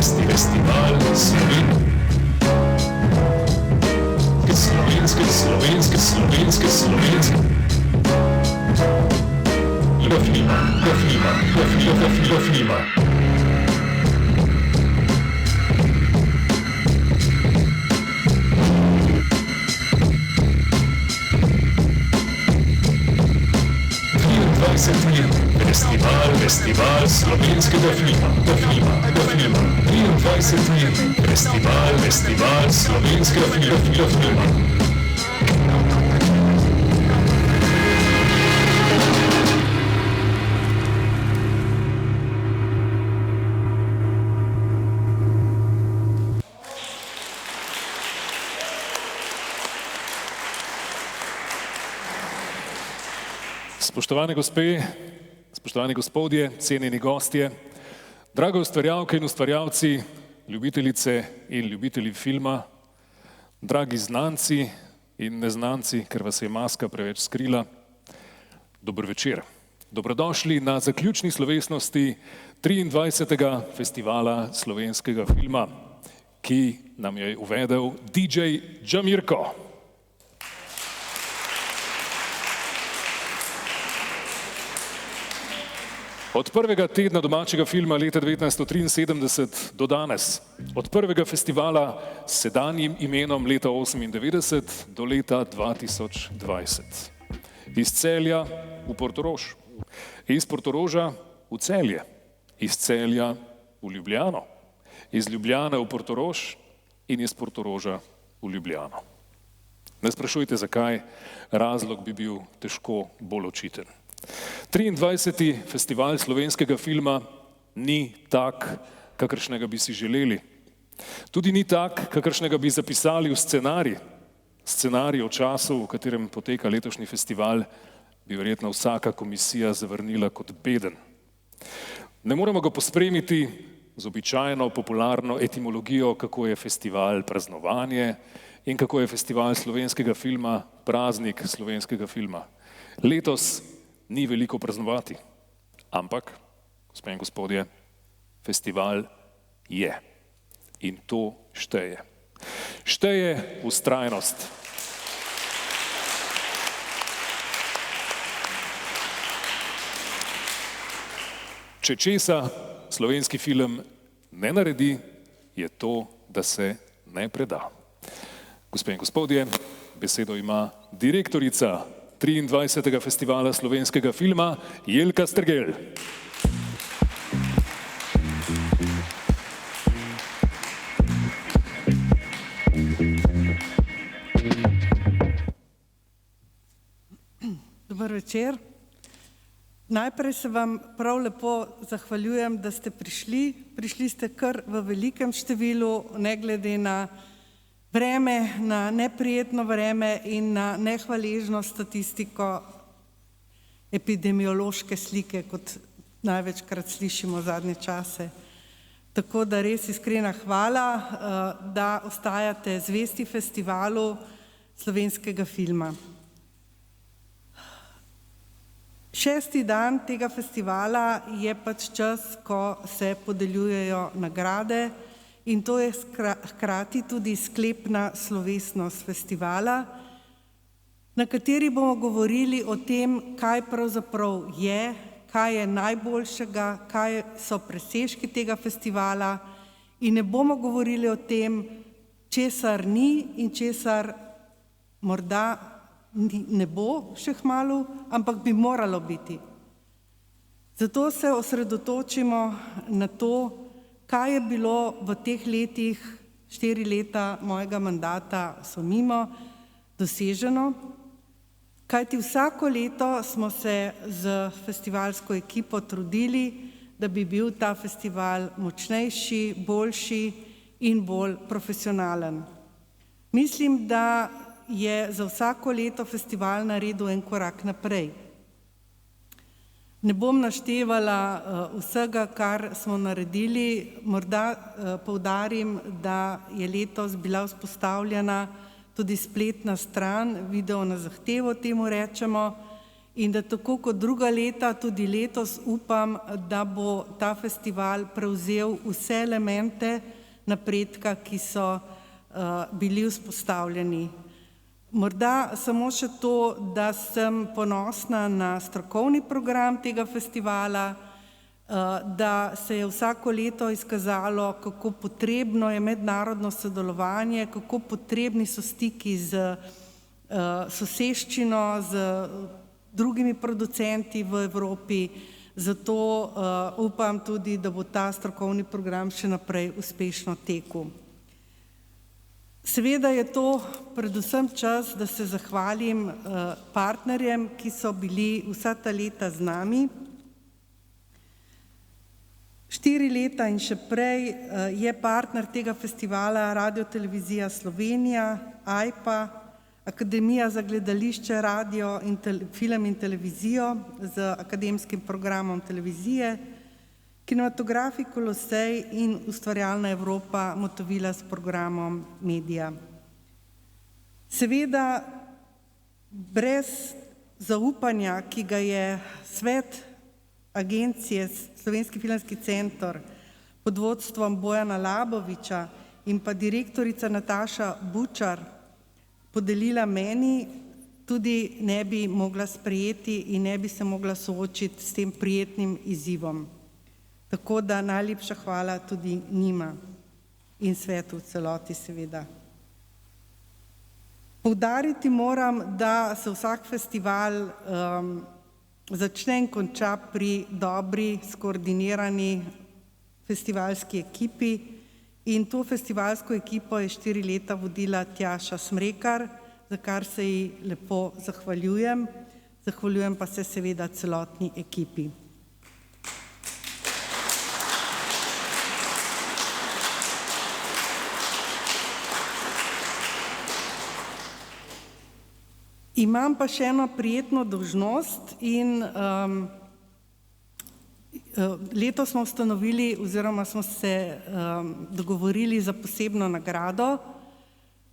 festival slovenske. Filma. Festival slovenskega filma. 23. Festival slovenskega filma. Spoštovane gospe, spoštovani gospodje, cenjeni gostje, drage ustvarjalke in ustvarjalci, ljubitelice in ljubitelji filma, dragi znanci in neznanci, ker vas je maska preveč skrila, dober večer. Dobrodošli na zaključni slovesnosti 23. Festivala slovenskega filma, ki nam je uvedel DJ Džamirko. Od prvega tedna domačega filma leta 1973 do danes, od prvega festivala s sedanjim imenom leta 1998 do leta 2020. Iz Celja v Portorož, iz Portoroža v Celje, iz Celja v Ljubljano, iz Ljubljane v Portorož in iz Portoroža v Ljubljano. Ne sprašujte zakaj, razlog bi bil težko bolj očiten. 23. Festival slovenskega filma ni tak, kakršnega bi si želeli. Tudi ni tak, kakršnega bi zapisali v scenarij. Scenarij o času, v katerem poteka letošnji festival, bi verjetno vsaka komisija zavrnila kot beden. Ne moremo ga pospremiti z običajno popularno etimologijo, kako je festival praznovanje in kako je festival slovenskega filma praznik slovenskega filma. Letos ni veliko praznovati, ampak, gospe in gospodje, festival je. In to šteje. Šteje vztrajnost. Če česa slovenski film ne naredi, je to, da se ne preda. Gospe in gospodje, besedo ima direktorica 23. Festivala slovenskega filma Jelka Strgel. Dober večer. Najprej se vam prav lepo zahvaljujem, da ste prišli. Prišli ste kar v velikem številu, ne glede na vreme, na neprijetno vreme in na nehvaležno statistiko epidemiološke slike, kot največkrat slišimo zadnje čase. Tako da res iskrena hvala, da ostajate zvesti festivalu slovenskega filma. 6. dan tega festivala je pač čas, ko se podeljujejo nagrade, in to je hkrati tudi sklepna slovesnost festivala, na kateri bomo govorili o tem, kaj pravzaprav je, kaj je najboljšega, kaj so presežki tega festivala, in ne bomo govorili o tem, česar ni in česar morda ne bo še kmalu, ampak bi moralo biti. Zato se osredotočimo na to, kaj je bilo v teh letih, 4 leta mojega mandata so mimo, doseženo, kajti vsako leto smo se z festivalsko ekipo trudili, da bi bil ta festival močnejši, boljši in bolj profesionalen. Mislim, da je za vsako leto festival naredil en korak naprej. Ne bom naštevala vsega, kar smo naredili, morda poudarim, da je letos bila vzpostavljena tudi spletna stran, video na zahtevo temu rečemo, in da tako kot druga leta, tudi letos upam, da bo ta festival prevzel vse elemente napredka, ki so bili vzpostavljeni. Morda samo še to, da sem ponosna na strokovni program tega festivala, da se je vsako leto izkazalo, kako potrebno je mednarodno sodelovanje, kako potrebni so stiki z soseščino, z drugimi producenti v Evropi, zato upam tudi, da bo ta strokovni program še naprej uspešno tekel. Seveda je to predvsem čas, da se zahvalim partnerjem, ki so bili vsa ta leta z nami. 4 leta in še prej je partner tega festivala Radiotelevizija Slovenija, AIPA, Akademija za gledališče, radio, film in televizijo z akademskim programom televizije, Kinematografij Kolosej in Ustvarjalna Evropa Motovila s programom Medija. Seveda, brez zaupanja, ki ga je svet agencije Slovenski filmski center pod vodstvom Bojana Laboviča in pa direktorica Nataša Bučar podelila meni, tudi ne bi mogla sprejeti in ne bi se mogla soočiti s tem prijetnim izzivom. Tako da najlepša hvala tudi njima in svetu v celoti seveda. Poudariti moram, da se vsak festival začne in konča pri dobri, skoordinirani festivalski ekipi in to festivalsko ekipo je 4 leta vodila Tjaša Smrekar, za kar se ji lepo zahvaljujem. Zahvaljujem pa se seveda celotni ekipi. Imam pa še eno prijetno dolžnost in letos smo ustanovili oziroma smo se dogovorili za posebno nagrado,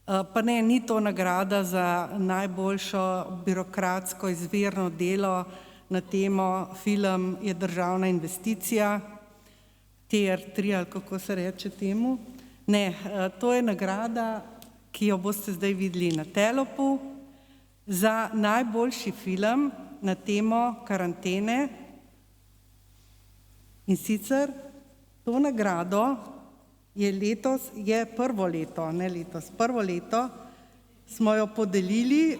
pa ne, ni to nagrada za najboljšo birokratsko izvirno delo na temo film je državna investicija, TR3 ali kako se reče temu. Ne, to je nagrada, ki jo boste zdaj videli na Telopu, za najboljši film na temo karantene. In sicer to nagrado je letos, je prvo leto, ne letos, prvo leto smo jo podelili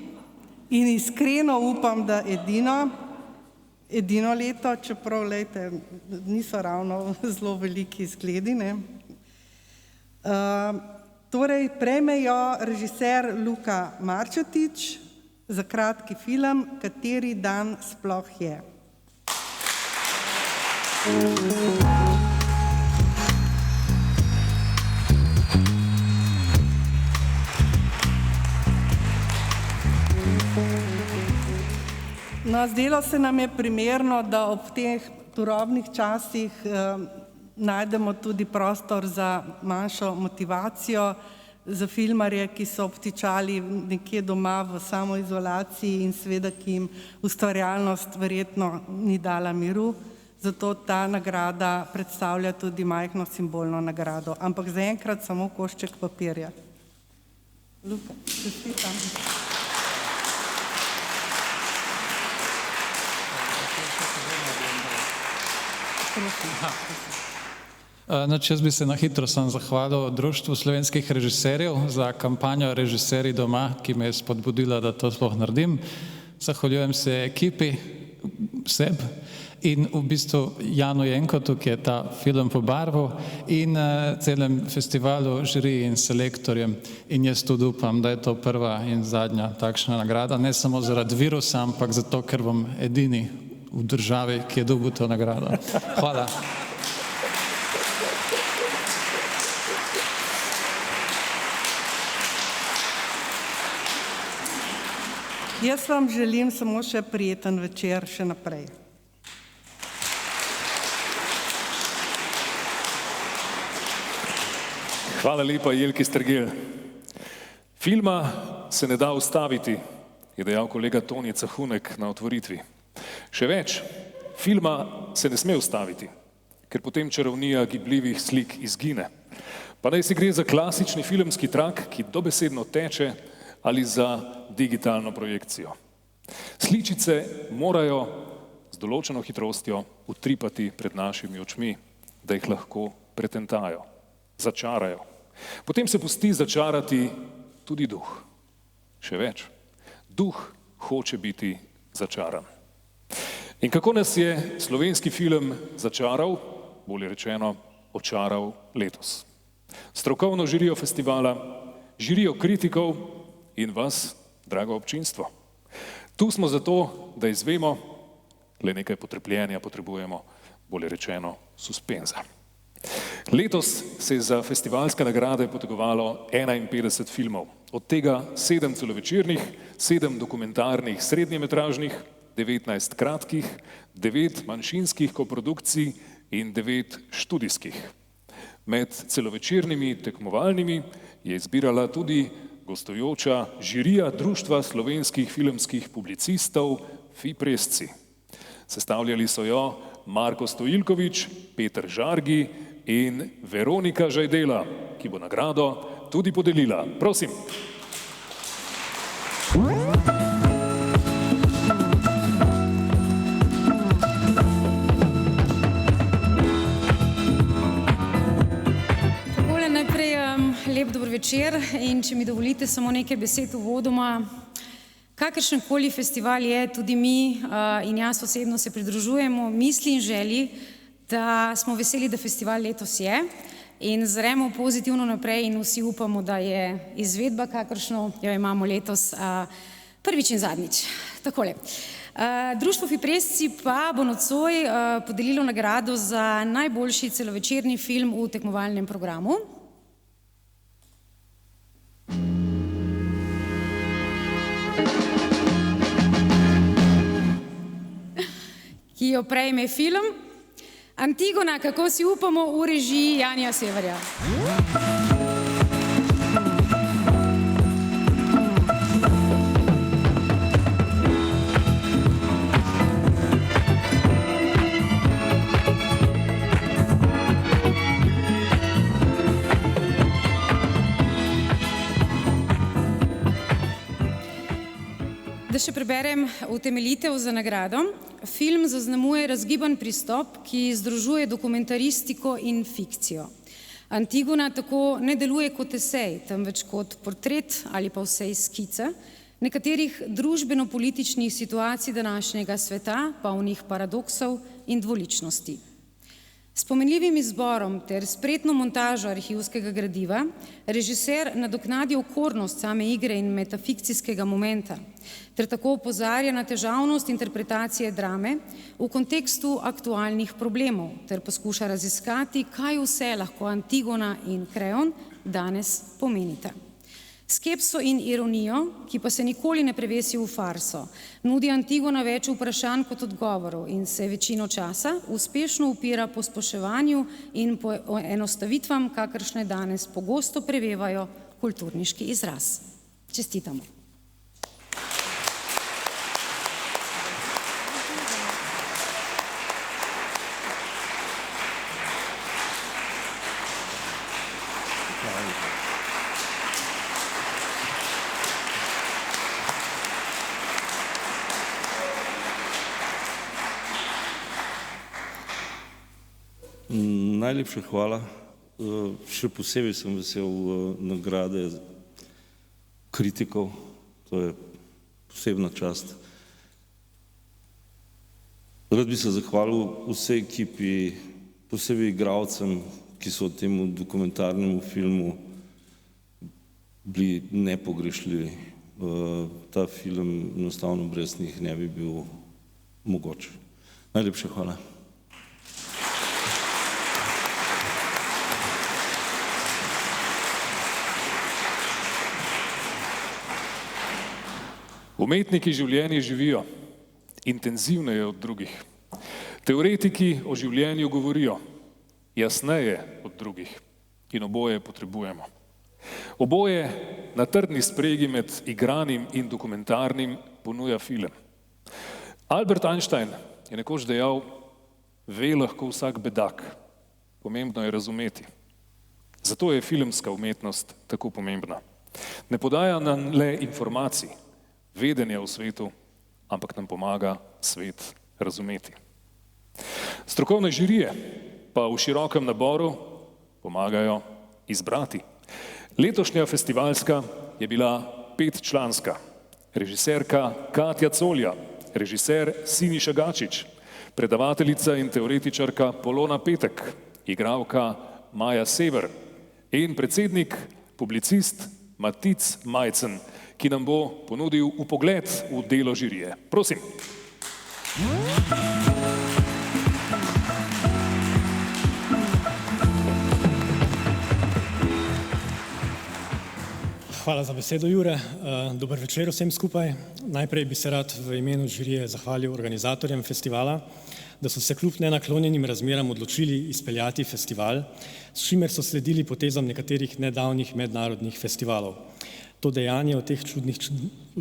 in iskreno upam, da edino leto, čeprav, glejte, niso ravno zelo veliki izgledi, ne. Torej, prejme jo režiser Luka Marčetič za kratki film Kateri dan sploh je. No, zdelo se nam je primerno, da ob teh turobnih časih najdemo tudi prostor za manjšo motivacijo, za filmarje, ki so obtičali nekje doma v samoizolaciji in seveda, ki jim ustvarjalnost verjetno ni dala miru. Zato ta nagrada predstavlja tudi majhno simbolno nagrado. Ampak zaenkrat samo košček papirja. Luka, čestitam. Jaz bi se na hitro sam zahvalil Društvu slovenskih režiserjev za kampanjo Režiserji doma, ki me je spodbudila, da to sploh naredim. Zahvaljujem se ekipi, sebi in v bistvu Janu Jenkotu, ki je ta film pobarval, in celem festivalu, žiriji in selektorjem. In jaz tudi upam, da je to prva in zadnja takšna nagrada, ne samo zaradi virusa, ampak zato, ker bom edini v državi, ki je dobil to nagrado. Hvala. Jaz vam želim samo še prijeten večer še naprej. Hvala lepa, Jelki Strgel. Filma se ne da ustaviti, je dejal kolega Toni Cahunek na otvoritvi. Še več, filma se ne sme ustaviti, ker potem čarovnija gibljivih slik izgine. Pa naj si gre za klasični filmski trak, ki dobesedno teče, ali za digitalno projekcijo. Sličice morajo z določeno hitrostjo utripati pred našimi očmi, da jih lahko pretentajo, začarajo. Potem se pusti začarati tudi duh. Še več, duh hoče biti začaran. In kako nas je slovenski film začaral, bolje rečeno, očaral letos? Strokovno žirijo festivala, žirijo kritikov in vas, drago občinstvo. Tu smo zato, da izvemo, le nekaj potrpljenja potrebujemo, bolje rečeno, suspenza. Letos se je za festivalske nagrade potegovalo 51 filmov, od tega 7 celovečernih, 7 dokumentarnih srednjemetražnih, 19 kratkih, 9 manjšinskih koprodukcij in 9 študijskih. Med celovečernimi tekmovalnimi je izbirala tudi gostujoča žirija Društva slovenskih filmskih publicistov FIPRESCI. Sestavljali so jo Marko Stojilković, Peter Žargi in Veronika Žajdela, ki bo nagrado tudi podelila. Prosim. Takole najprej lep dober večer in če mi dovolite samo nekaj besed uvodoma. Kakršenkoli festival je, tudi mi in jaz osebno se pridružujemo misli in želji, da smo veseli, da festival letos je in zremo pozitivno naprej in vsi upamo, da je izvedba, kakršno jo imamo letos, prvič in zadnjič. Takole. Društvo FIPRESCI pa bo nocoj podelilo nagrado za najboljši celovečerni film v tekmovalnem programu. Ki jo prejme film Antigona, kako si upamo, v režiji Janija Severja. Da še preberem utemeljitev za nagrado. Film zaznamuje razgiban pristop, ki združuje dokumentaristiko in fikcijo. Antigona tako ne deluje kot esej, temveč kot portret ali pa vsej skica nekaterih družbeno-političnih situacij današnjega sveta, polnih paradoksov in dvoličnosti. S pomenljivim izborom ter spretno montažo arhivskega gradiva režiser nadoknadi okornost same igre in metafikcijskega momenta, ter tako opozarja na težavnost interpretacije drame v kontekstu aktualnih problemov, ter poskuša raziskati, kaj vse lahko Antigona in Kreon danes pomenita. Skepso in ironijo, ki pa se nikoli ne prevesi v farso, nudi Antigona več vprašanj kot odgovorov in se večino časa uspešno upira posploševanju in poenostavitvam, kakršne danes pogosto prevevajo kulturniški izraz. Čestitamo. Najlepša hvala. Še posebej sem vesel nagrade kritikov, to je posebna čast. Rad bi se zahvalil vsej ekipi, posebej igralcem, ki so temu dokumentarnemu filmu bili nepogrešljivi. Ta film enostavno brez njih ne bi bil mogoč. Najlepša hvala. Umetniki življenje živijo, intenzivneje od drugih. Teoretiki o življenju govorijo, jasneje od drugih in oboje potrebujemo. Oboje na trdni spregi med igranim in dokumentarnim ponuja film. Albert Einstein je nekoč dejal, ve lahko vsak bedak, pomembno je razumeti. Zato je filmska umetnost tako pomembna. Ne podaja nam le informacij, vedenja o svetu, ampak nam pomaga svet razumeti. Strokovne žirije pa v širokem naboru pomagajo izbrati. Letošnja festivalska je bila 5-članska. Režiserka Katja Colja, režiser Siniša Gačič, predavateljica in teoretičarka Polona Petek, igralka Maja Sever in predsednik, publicist Matic Majcen, ki nam bo ponudil vpogled v delo žirije. Prosim. Hvala za besedo, Jure. Dober večer vsem skupaj. Najprej bi se rad v imenu žirije zahvalil organizatorjem festivala, da so se kljub nenaklonjenim razmeram odločili izpeljati festival, s čimer so sledili potezam nekaterih nedavnih mednarodnih festivalov. To dejanje v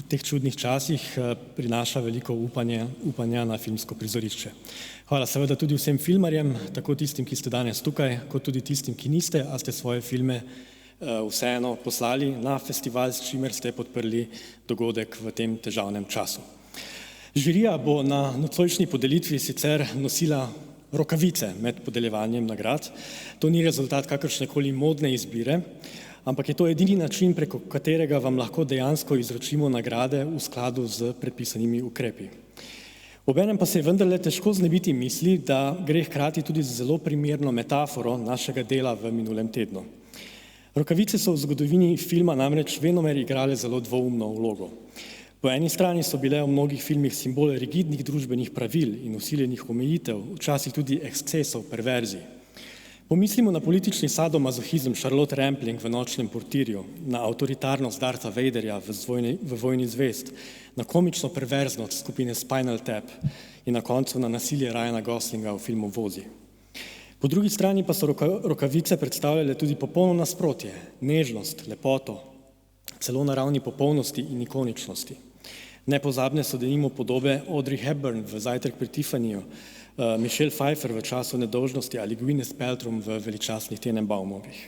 teh čudnih časih prinaša veliko upanja na filmsko prizorišče. Hvala seveda tudi vsem filmarjem, tako tistim, ki ste danes tukaj, kot tudi tistim, ki niste, a ste svoje filme vseeno poslali na festival, s čimer ste podprli dogodek v tem težavnem času. Žirija bo na nocojšnji podelitvi sicer nosila rokavice med podeljevanjem nagrad. To ni rezultat kakršnekoli modne izbire, ampak je to edini način, preko katerega vam lahko dejansko izročimo nagrade v skladu z predpisanimi ukrepi. Obenem pa se je vendarle težko znebiti misli, da gre hkrati tudi za zelo primerno metaforo našega dela v minulem tednu. Rokavice so v zgodovini filma namreč venomer igrale zelo dvoumno vlogo. Po eni strani so bile v mnogih filmih simbol rigidnih družbenih pravil in usiljenih omejitev, včasih tudi ekscesov, perverzij. Pomislimo na politični sadomazohizem Charlotte Rampling v Nočnem portirju, na avtoritarnost Dartha Vaderja v Vojni zvezd, na komično perverznost skupine Spinal Tap in na koncu na nasilje Ryana Goslinga v filmu Vozi. Po drugi strani pa so rokavice predstavljale tudi popolno nasprotje, nežnost, lepoto, celo na ravni popolnosti in ikoničnosti. Nepozabne so denimo podobe Audrey Hepburn v Zajtrk pri Tiffanyju, Michelle Pfeiffer v Času nedolžnosti ali Gwyneth Paltrow v Veličastnih Tenenbaumovih.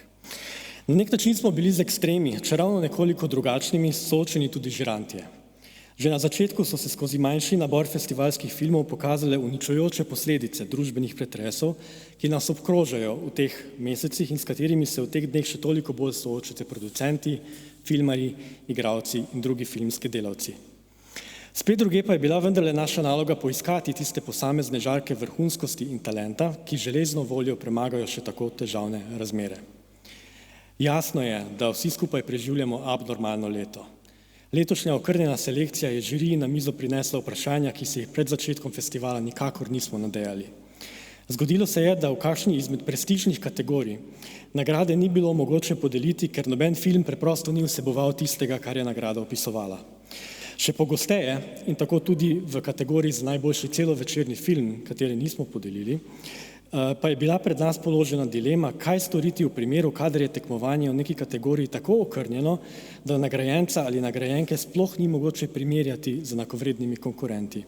Na nek način smo bili z ekstremi, čeravno nekoliko drugačnimi, soočeni tudi žirantje. Že na začetku so se skozi manjši nabor festivalskih filmov pokazale uničujoče posledice družbenih pretresov, ki nas obkrožajo v teh mesecih in s katerimi se v teh dneh še toliko bolj soočate producenti, filmarji, igralci in drugi filmski delavci. Spet druge pa je bila vendarle naša naloga poiskati tiste posamezne žarke vrhunskosti in talenta, ki železno voljo premagajo še tako težavne razmere. Jasno je, da vsi skupaj preživljamo abnormalno leto. Letošnja okrnjena selekcija je žiriji na mizo prinesla vprašanja, ki se jih pred začetkom festivala nikakor nismo nadejali. Zgodilo se je, da v kakšni izmed prestižnih kategorij nagrade ni bilo mogoče podeliti, ker noben film preprosto ni vseboval tistega, kar je nagrada opisovala. Še pogosteje, in tako tudi v kategoriji za najboljši celovečerni film, katere nismo podelili, pa je bila pred nas položena dilema, kaj storiti v primeru, kadar je tekmovanje v neki kategoriji tako okrnjeno, da nagrajenca ali nagrajenke sploh ni mogoče primerjati z enakovrednimi konkurenti.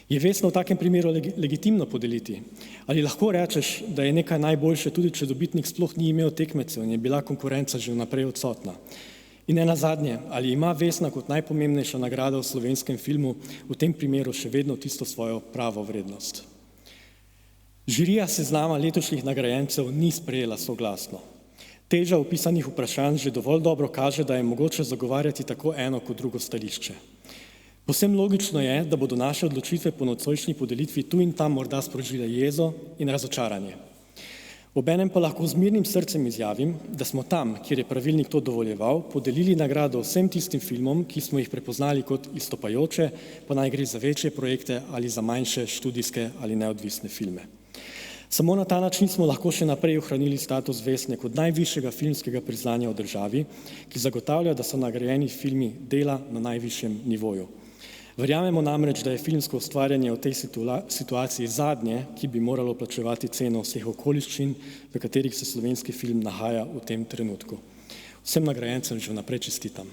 Je vesno v takem primeru legitimno podeliti? Ali lahko rečeš, da je nekaj najboljše, tudi če dobitnik sploh ni imel tekmecev in je bila konkurenca že vnaprej odsotna? In nenazadnje, ali ima Vesna kot najpomembnejša nagrada v slovenskem filmu v tem primeru še vedno tisto svojo pravo vrednost? Žirija seznama letošnjih nagrajencev ni sprejela soglasno. Teža opisanih vprašanj že dovolj dobro kaže, da je mogoče zagovarjati tako eno kot drugo stališče. Povsem logično je, da bodo naše odločitve po nocojšnji podelitvi tu in tam morda sprožile jezo in razočaranje. Obenem pa lahko z mirnim srcem izjavim, da smo tam, kjer je pravilnik to dovoljeval, podelili nagrado vsem tistim filmom, ki smo jih prepoznali kot izstopajoče, pa naj gre za večje projekte ali za manjše študijske ali neodvisne filme. Samo na ta način smo lahko še naprej ohranili status Vesne kot najvišjega filmskega priznanja v državi, ki zagotavlja, da so nagrajeni filmi dela na najvišjem nivoju. Verjamemo namreč, da je filmsko ustvarjanje v tej situaciji zadnje, ki bi moralo plačevati ceno vseh okoliščin, v katerih se slovenski film nahaja v tem trenutku. Vsem nagrajencem že vnaprej čestitam.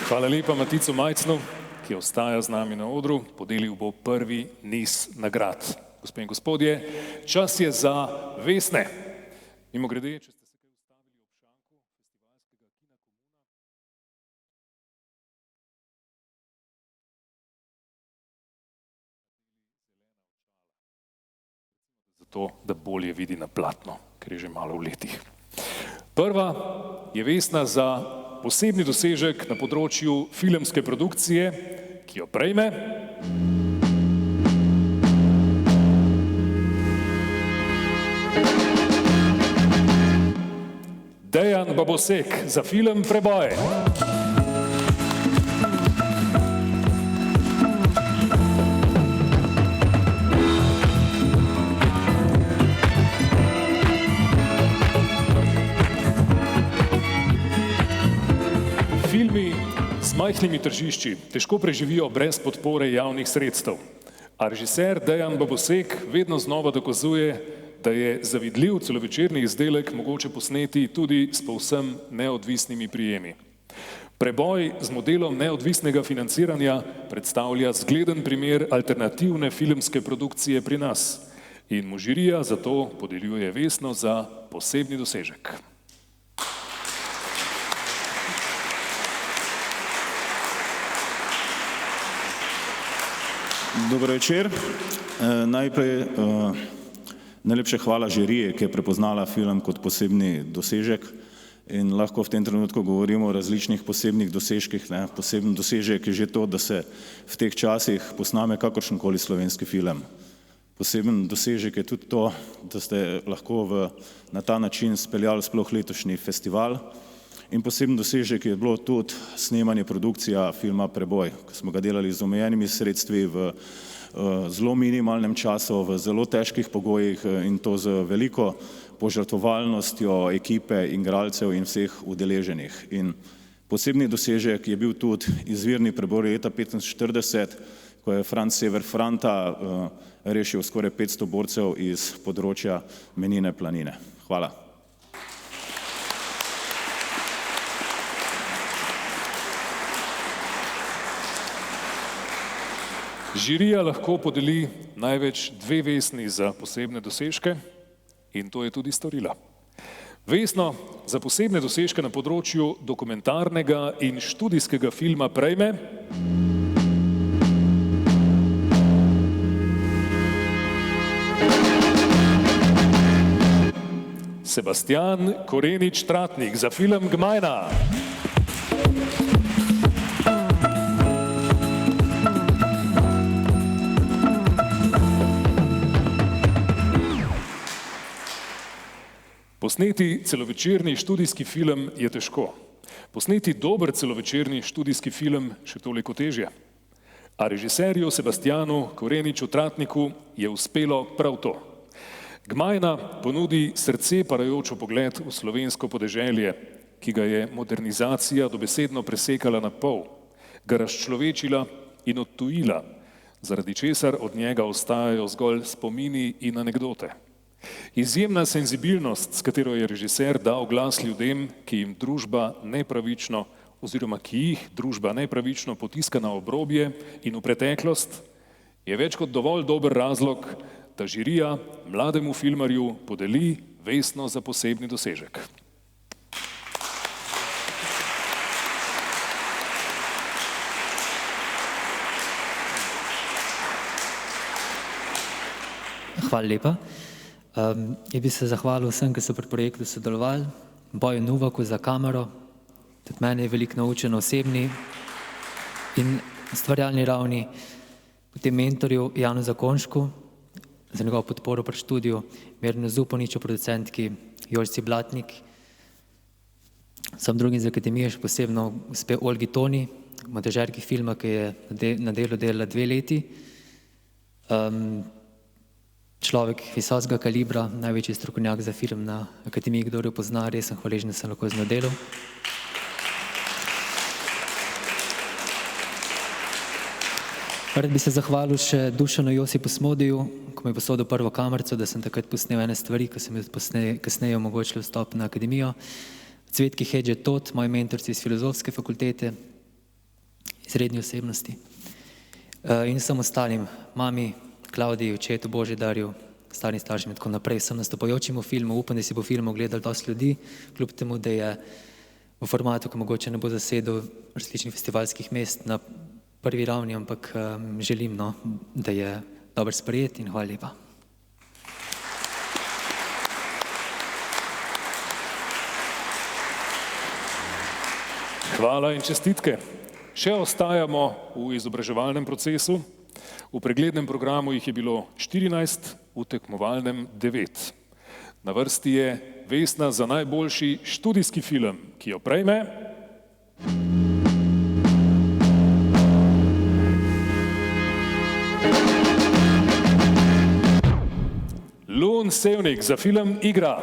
Hvala lepa Maticu Majcnu, ki ostaja z nami na odru. Podelil bo prvi niz nagrad. Gospe in gospodje, čas je za Vesne. Mimogrede, če ste se kaj ustavili ob šanku festivalskega kina Komuna, zato, da bolje vidi na platno, ker je že malo v letih. Prva je Vesna za posebni dosežek na področju filmske produkcije, ki jo prejme Dejan Babosek za film Preboj. Filmi z majhnimi tržišči težko preživijo brez podpore javnih sredstev, a režiser Dejan Babosek vedno znova dokazuje, da je zavidljiv celovečerni izdelek mogoče posneti tudi s povsem neodvisnimi prijemi. Preboj z modelom neodvisnega financiranja predstavlja zgleden primer alternativne filmske produkcije pri nas in mu žirija zato podeljuje Vesno za posebni dosežek. Dober večer. Najprej najlepša hvala žirije, ki je prepoznala film kot posebni dosežek in lahko v tem trenutku govorimo o različnih posebnih dosežkih. Poseben dosežek je že to, da se v teh časih posname kakršenkoli slovenski film. Poseben dosežek je tudi to, da ste lahko na ta način speljali sploh letošnji festival. In poseben dosežek je bilo tudi snemanje produkcija filma Preboj, ko smo ga delali z omejenimi sredstvi v zelo minimalnem času, v zelo težkih pogojih in to z veliko požrtvovalnostjo ekipe, igralcev in vseh udeleženih. In posebni dosežek je bil tudi izvirni preboj leta 1945, ko je Franc Sever Franta rešil skoraj 500 borcev iz področja Menine planine. Hvala. Žirija lahko podeli največ 2 Vesni za posebne dosežke in to je tudi storila. Vesno za posebne dosežke na področju dokumentarnega in študijskega filma prejme Sebastian Korenič-Tratnik za film Gmajna. Posneti celovečerni študijski film je težko. Posneti dober celovečerni študijski film še toliko težje. A režiserju Sebastianu Koreniču-Tratniku je uspelo prav to. Gmajna ponudi srce parajoč pogled v slovensko podeželje, ki ga je modernizacija dobesedno presekala na pol, ga razčlovečila in odtujila, zaradi česar od njega ostajajo zgolj spomini in anekdote. Izjemna senzibilnost, s katero je režiser dal glas ljudem, ki jim družba nepravično oziroma ki jih družba nepravično potiska na obrobje in v preteklost, je več kot dovolj dober razlog, da žirija mlademu filmarju podeli Vesno za posebni dosežek. Hvala lepa. Jaz bi se zahvalil vsem, ki so pri projektu sodelovali, Boju Novaku za kamero, tudi mene je veliko naučen osebni in stvarjalni ravni, potem mentorju Janu Zakonšku za njegovo podporo pri študiju, Mirno Zupaniču, producentki Jožici Blatnik, vsem drugim z akademije, še posebno gospe Olgi Toni, montažerki filma, ki je na delu delala 2 leti. Človek visokega kalibra, največji strokovnjak za film na akademiji, kdor jo pozna, res sem hvaležen, da sem lahko z njo delal. Rad bi se zahvalil še Dušanu Josipu Smodiju, ko mi je posodil prvo kamerico, da sem takrat posnel ene stvari, ko sem kasneje omogočil vstop na akademijo. Cvetki Hedže Tot, moji mentorci iz filozofske fakultete, izredni osebnosti. In vsem ostalim, mami, Klaudiji, očetu, Božidarju, starim staršem in tako naprej, vsem nastopajočim v filmu. Upam, da si bo film ogledal dosti ljudi, kljub temu, da je v formatu, ki mogoče ne bo zasedel različnih festivalskih mest na prvi ravni, ampak želim, da je dober sprejet in hvala lepa. Hvala in čestitke. Še ostajamo v izobraževalnem procesu. V preglednem programu jih je bilo 14, v tekmovalnem 9. Na vrsti je Vesna za najboljši študijski film, ki jo prejme Lun Sevnik za film Igra.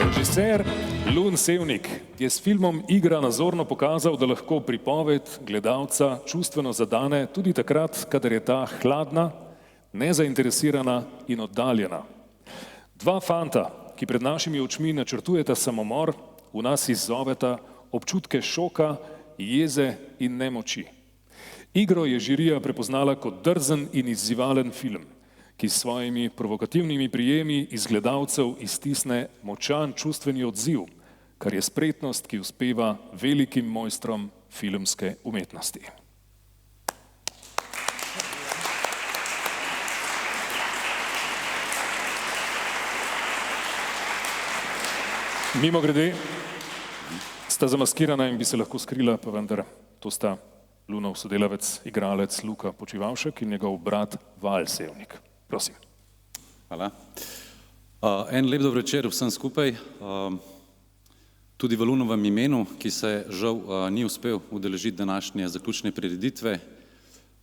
Režiser Lun Sevnik je s filmom Igra nazorno pokazal, da lahko pripoved gledalca čustveno zadane tudi takrat, kadar je ta hladna, nezainteresirana in oddaljena. Dva fanta, ki pred našimi očmi načrtujeta samomor, v nas izzoveta občutke šoka, jeze in nemoči. Igro je žirija prepoznala kot drzen in izzivalen film, ki s svojimi provokativnimi prijemi iz gledalcev iztisne močan čustveni odziv, kar je spretnost, ki uspeva velikim mojstrom filmske umetnosti. Mimogrede, sta zamaskirana in bi se lahko skrila, pa vendar to sta Lunov sodelavec, igralec Luka Počivavšek in njegov brat Val Sevnik. Prosim. Hvala. En lep dober večer vsem skupaj. Tudi v Lunovem imenu, ki se žal ni uspel udeležiti današnje zaključne prireditve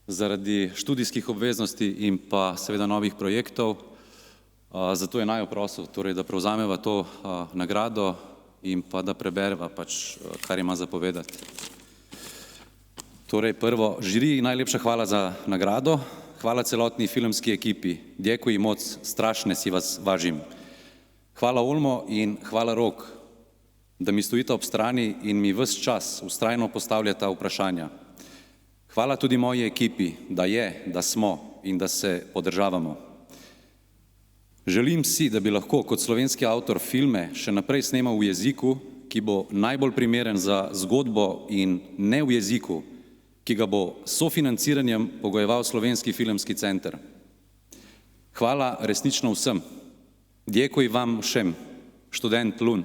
zaradi študijskih obveznosti in pa seveda novih projektov. Zato je naj prosil, torej, da prevzameva to nagrado in pa da prebereva kar ima za povedati. Torej, prvo, žiriji najlepša hvala za nagrado, hvala celotni filmski ekipi, djeku i moc, strašne si vas važim. Hvala Olmo in hvala Rok, da mi stojita ob strani in mi ves čas ustrajno postavljata vprašanja. Hvala tudi moji ekipi, da je, da smo in da se podržavamo. Želim si, da bi lahko kot slovenski avtor filme še naprej snemal v jeziku, ki bo najbolj primeren za zgodbo in ne v jeziku, ki ga bo s sofinanciranjem pogojeval Slovenski filmski center. Hvala resnično vsem. Djekuj vam všem, študent Lun.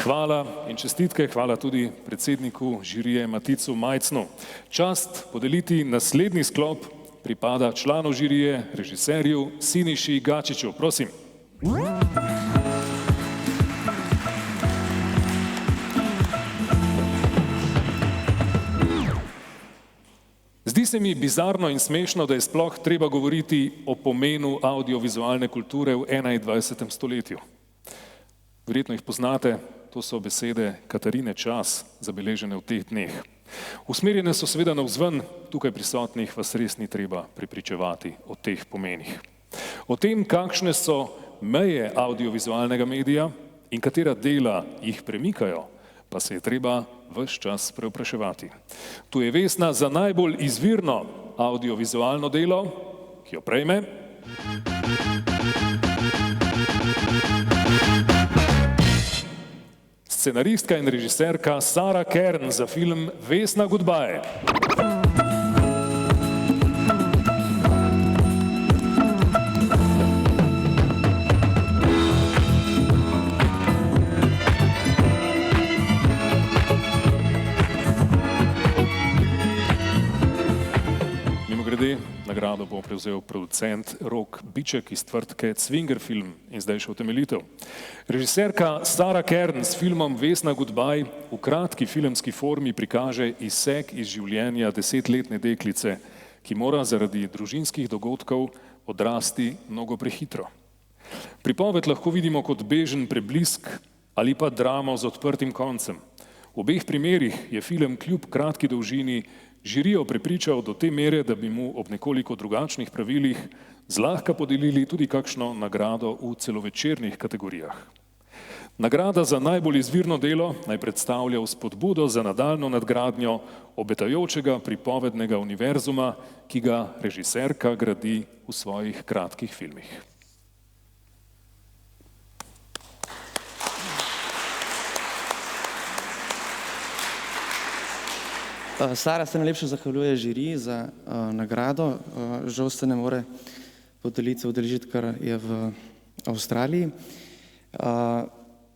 Hvala in čestitke, hvala tudi predsedniku žirije Maticu Majcnu. Čast podeliti naslednji sklop pripada članu žirije, režiserju Siniši Gačiću. Prosim. Zdi se mi bizarno in smešno, da je sploh treba govoriti o pomenu audiovizualne kulture v 21. stoletju. Verjetno jih poznate, to so besede Katarine Čas, zabeležene v teh dneh. Usmerjene so seveda navzven, tukaj prisotnih vas res ni treba prepričevati o teh pomenih. O tem, kakšne so meje audiovizualnega medija in katera dela jih premikajo, pa se je treba ves čas preopraševati. Tu je Vesna za najbolj izvirno audiovizualno delo, ki jo prejme scenaristka in režiserka Sara Kern za film Vesna Goodbye. Mimogrede, nagrado bo prevzel producent Rok Biček iz tvrtke Cvinger Film in zdaj še utemeljitev. Režiserka Sara Kern s filmom Vesna Goodbye v kratki filmski formi prikaže izsek iz življenja 10-letne deklice, ki mora zaradi družinskih dogodkov odrasti mnogo prehitro. Pripoved lahko vidimo kot bežen preblisk ali pa dramo z odprtim koncem. V obeh primerih je film kljub kratki dolžini žirijo prepričal do te mere, da bi mu ob nekoliko drugačnih pravilih zlahka podelili tudi kakšno nagrado v celovečernih kategorijah. Nagrada za najbolj izvirno delo naj predstavlja vzpodbudo za nadaljnjo nadgradnjo obetajočega pripovednega univerzuma, ki ga režiserka gradi v svojih kratkih filmih. Sara se najlepše zahvaljuje žiriji za nagrado. Žal se ne more podelitve udeležiti, ker je v Avstraliji.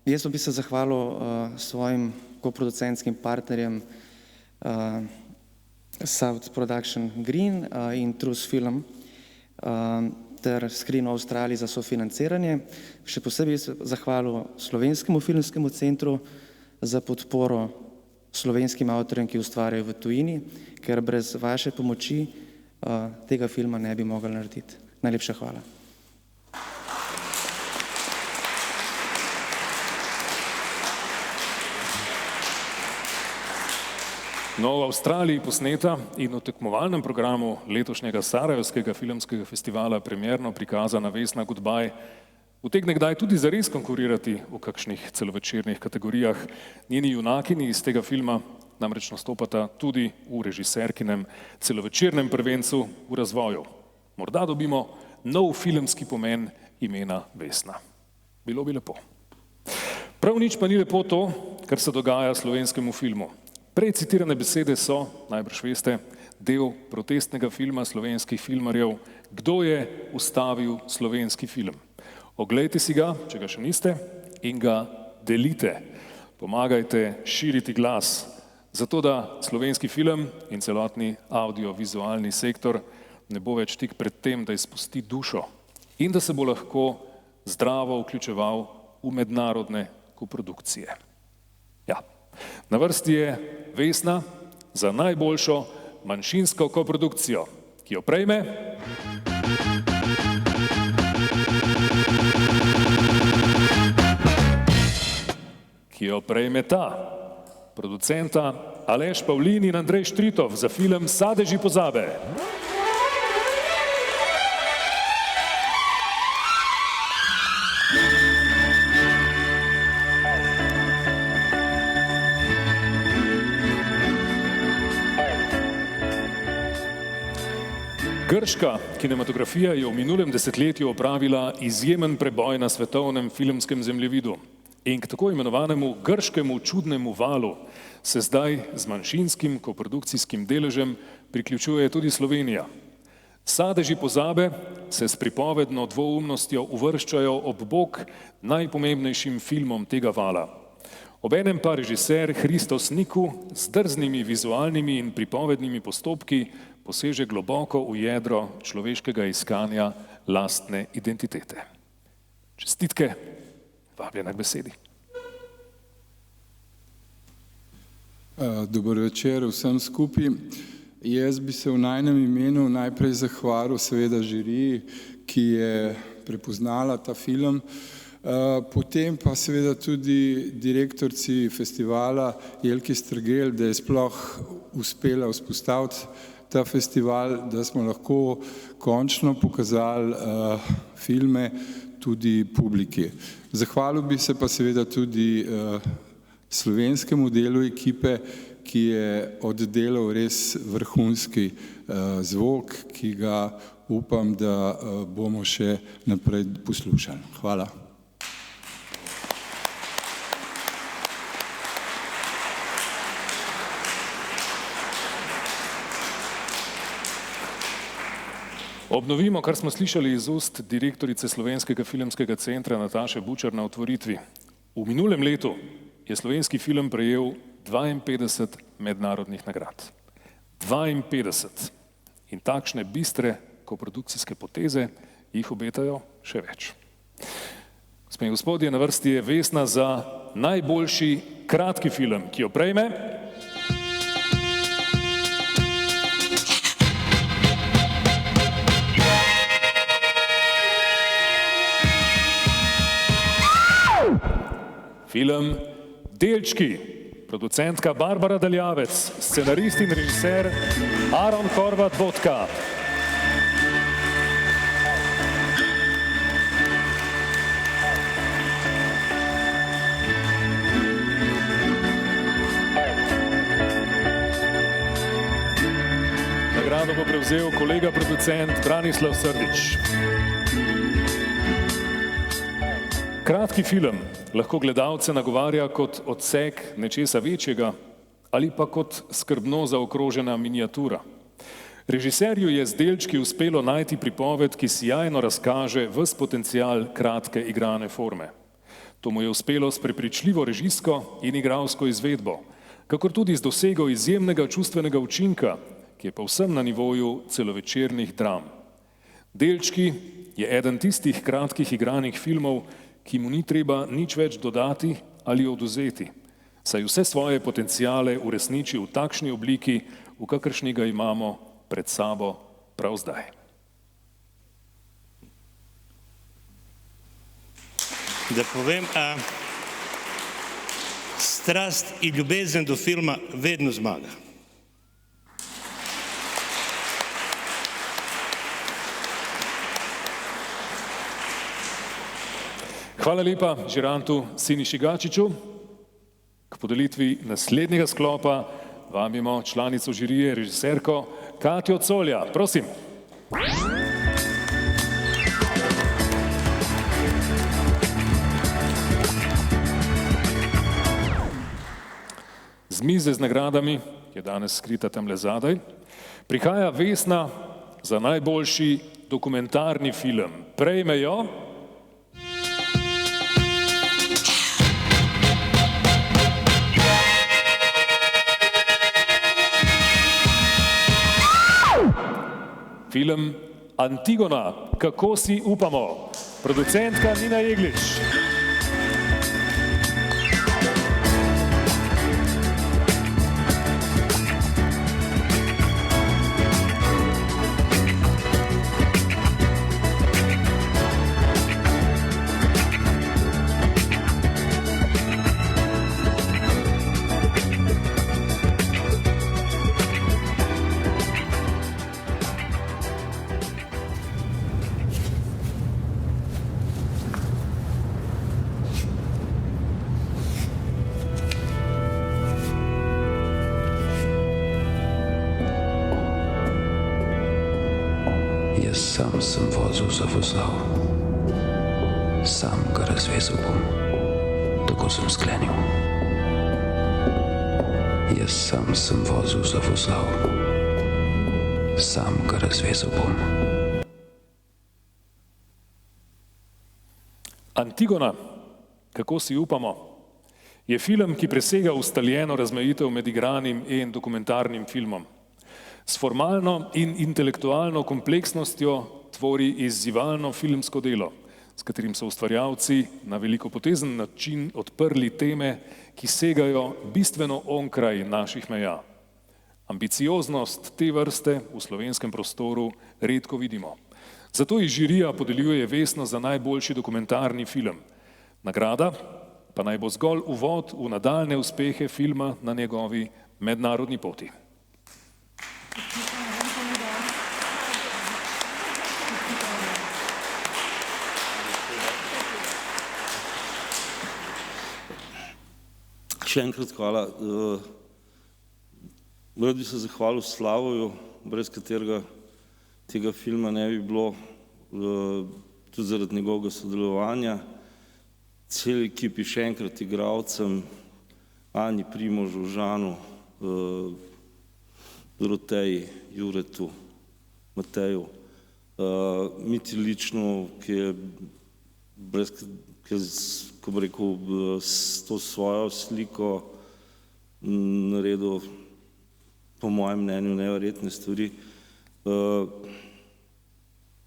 Jaz bi se zahvalil svojim koproducentskim partnerjem South Production Green in Trus Film ter Screen Australiji za sofinanciranje. Še posebej se zahvalil Slovenskemu filmskemu centru za podporo slovenskim avtorjem, ki ustvarjajo v tujini, ker brez vaše pomoči tega filma ne bi mogli narediti. Najlepša hvala. No, v Avstraliji posneta in v tekmovalnem programu letošnjega Sarajevskega filmskega festivala premierno prikazana Vesna Goodbye utegne kdaj tudi zares konkurirati v kakšnih celovečernih kategorijah. Njeni junakini iz tega filma namreč nastopata tudi v režiserkinem celovečernem prvencu v razvoju. Morda dobimo nov filmski pomen imena Vesna. Bilo bi lepo. Prav nič pa ni lepo to, kar se dogaja slovenskemu filmu. Prej citirane besede so, najbrž veste, del protestnega filma slovenskih filmarjev Kdo je ustavil slovenski film? Oglejte si ga, če ga še niste, in ga delite. Pomagajte širiti glas, zato da slovenski film in celotni audiovizualni sektor ne bo več tik pred tem, da izpusti dušo in da se bo lahko zdravo vključeval v mednarodne koprodukcije. Ja, na vrsti je Vesna za najboljšo manjšinsko koprodukcijo, ki jo prejme ta producenta Aleš Pavlin in Andrej Štritov za film Sadeži pozabe. Grška kinematografija je v minulem desetletju opravila izjemen preboj na svetovnem filmskem zemljevidu. In k tako imenovanemu grškemu čudnemu valu se zdaj z manjšinskim koprodukcijskim deležem priključuje tudi Slovenija. Sadeži pozabe se s pripovedno dvoumnostjo uvrščajo ob bok najpomembnejšim filmom tega vala. Obenem pa režiser Hristos Niku z drznimi vizualnimi in pripovednimi postopki poseže globoko v jedro človeškega iskanja lastne identitete. Čestitke, vabljena k besedi. Dober večer vsem skupaj. Jaz bi se v najnem imenu najprej zahvalil seveda žiriji, ki je prepoznala ta film, potem pa seveda tudi direktorici festivala Jelki Strgel, da je sploh uspela vzpostaviti ta festival, da smo lahko končno pokazali filme tudi publiki. Zahvalil bi se pa seveda tudi slovenskemu delu ekipe, ki je oddelal res vrhunski zvok, ki ga upam, da bomo še naprej poslušali. Hvala. Obnovimo, kar smo slišali iz ust direktorice Slovenskega filmskega centra Nataše Bučar na otvoritvi. V minulem letu je slovenski film prejel 52 mednarodnih nagrad. 52. In takšne bistre koprodukcijske poteze jih obetajo še več. Gospe in gospodje, na vrsti je Vesna za najboljši kratki film, ki jo prejme Film Delčki, producentka Barbara Daljavec, scenarist in režiser Aron Horvat Vodka. Nagrado bo prevzel kolega producent Branislav Srdić. Kratki film lahko gledalce nagovarja kot odsek nečesa večjega ali pa kot skrbno zaokrožena miniatura. Režiserju je z Delčki uspelo najti pripoved, ki sijajno razkaže ves potencial kratke igrane forme. To mu je uspelo s prepričljivo režijsko in igralsko izvedbo, kakor tudi z dosego izjemnega čustvenega učinka, ki je povsem na nivoju celovečernih dram. Delčki je eden tistih kratkih igranih filmov, ki mu ni treba nič več dodati ali odvzeti, saj vse svoje potenciale uresniči v takšni obliki, v kakršni ga imamo pred sabo prav zdaj. Da povem, strast in ljubezen do filma vedno zmaga. Hvala lepa Žirantu Siniši Gačiču. K podelitvi naslednjega sklopa vabimo članico žirije, režiserko Katjo Colja. Prosim. Z mize z nagradami, ki je danes skrita tamle zadaj, prihaja Vesna za najboljši dokumentarni film. Prejme jo film Antigona, kako si upamo, producentka Nina Jeglič. Sam sem vozil za vozal, sam ga razvezal bom, tako sem sklenil. Jaz sam sem vozil za vozal, sam ga razvezal bom. Antigona, kako si upamo, je film, ki presega ustaljeno razmejitev med igranim in dokumentarnim filmom. S formalno in intelektualno kompleksnostjo tvori izzivalno filmsko delo, s katerim so ustvarjalci na velikopotezen način odprli teme, ki segajo bistveno onkraj naših meja. Ambicioznost te vrste v slovenskem prostoru redko vidimo. Zato ji žirija podeljuje Vesno za najboljši dokumentarni film. Nagrada pa naj bo zgolj uvod v nadaljne uspehe filma na njegovi mednarodni poti. Še enkrat hvala. Rad bi se zahvalil Slavoju, brez katerega tega filma ne bi bilo, tudi zaradi njegovega sodelovanja. Celi ekipi, še enkrat igralcem, Ani, Primožu, Žanu, Doroteji, Juretu, Mateju, Miti lično, ki je ko bi rekel, s to svojo sliko naredil, po mojem mnenju, neverjetne stvari.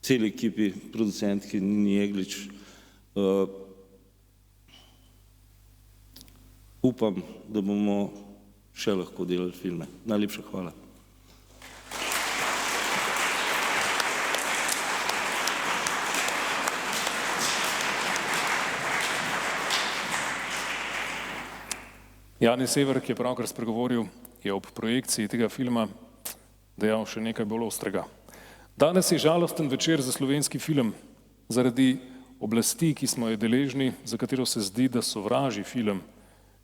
Celi ekipi, producentki Nini Jeglič, upam, da bomo še lahko delali filme. Najlepša hvala. Jani Sever, ki je pravkar spregovoril, je ob projekciji tega filma dejal še nekaj bolj ostrega. Danes je žalosten večer za slovenski film, zaradi oblasti, ki smo jo deležni, za katero se zdi, da sovraži film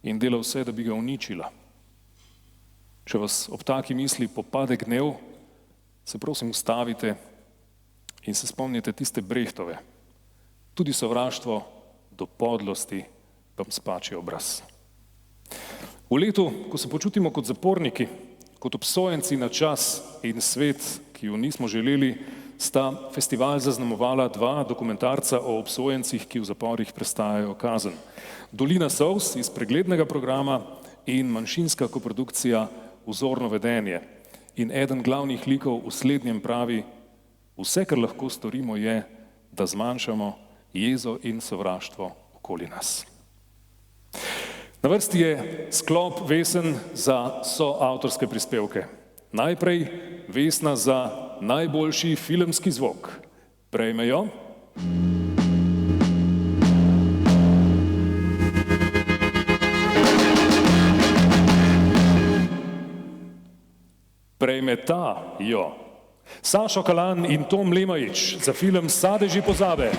in dela vse, da bi ga uničila. Če vas ob taki misli popade gnev, se prosim ustavite in se spomnite tiste Brechtove. Tudi sovraštvo do podlosti vam spači obraz. V letu, ko se počutimo kot zaporniki, kot obsojenci na čas in svet, ki jo nismo želeli, sta festival zaznamovala dva dokumentarca o obsojencih, ki v zaporih prestajajo kazen. Dolina solz iz preglednega programa in manjšinska koprodukcija Vzorno vedenje. In eden glavnih likov v slednjem pravi: vse, kar lahko storimo, je, da zmanjšamo jezo in sovraštvo okoli nas. Na vrsti je sklop Vesen za soavtorske prispevke. Najprej Vesna za najboljši filmski zvok. Prejmejo prejmetajo Sašo Kalan in Tom Lemajič za film Sadeži pozabe.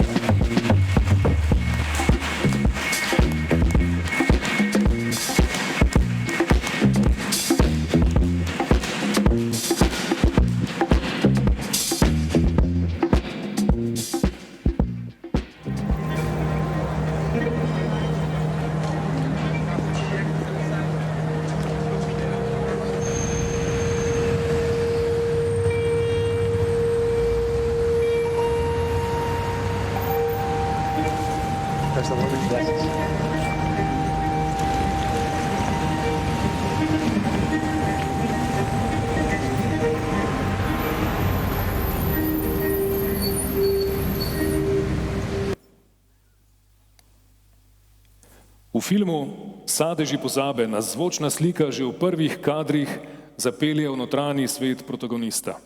V filmu Sadeži pozabe nas zvočna slika že v prvih kadrih zapelje v notranji svet protagonista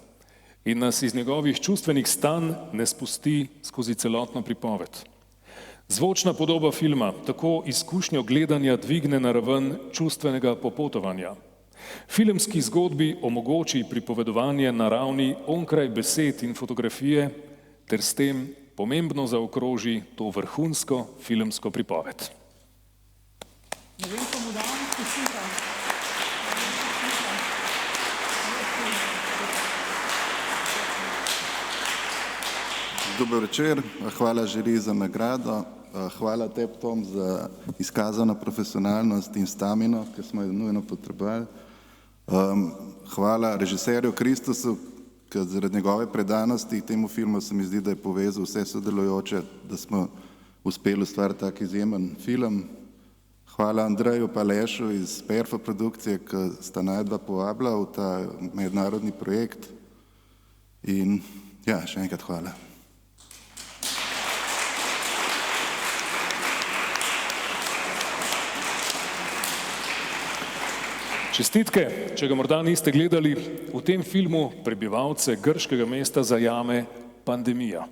in nas iz njegovih čustvenih stanj ne spusti skozi celotno pripoved. Zvočna podoba filma tako izkušnjo gledanja dvigne na raven čustvenega popotovanja. Filmski zgodbi omogoči pripovedovanje na ravni onkraj besed in fotografije ter s tem pomembno zaokroži to vrhunsko filmsko pripoved. Ne vem, ko mu dam posluha. Dober večer, hvala žiriji za nagrado, hvala tebi, Tom, za izkazano profesionalnost in stamino, ker smo jo nujno potrebovali. Hvala režiserju Kristusu, ker zaradi njegove predanosti temu filmu se mi zdi, da je povezal vse sodelujoče, da smo uspeli ustvariti tak izjemen film. Hvala Andreju Palešu iz Perfo produkcije, ki sta najdva povabila v ta mednarodni projekt. In ja, še enkrat hvala. Čestitke, če ga morda niste gledali, v tem filmu prebivalce grškega mesta zajame pandemija.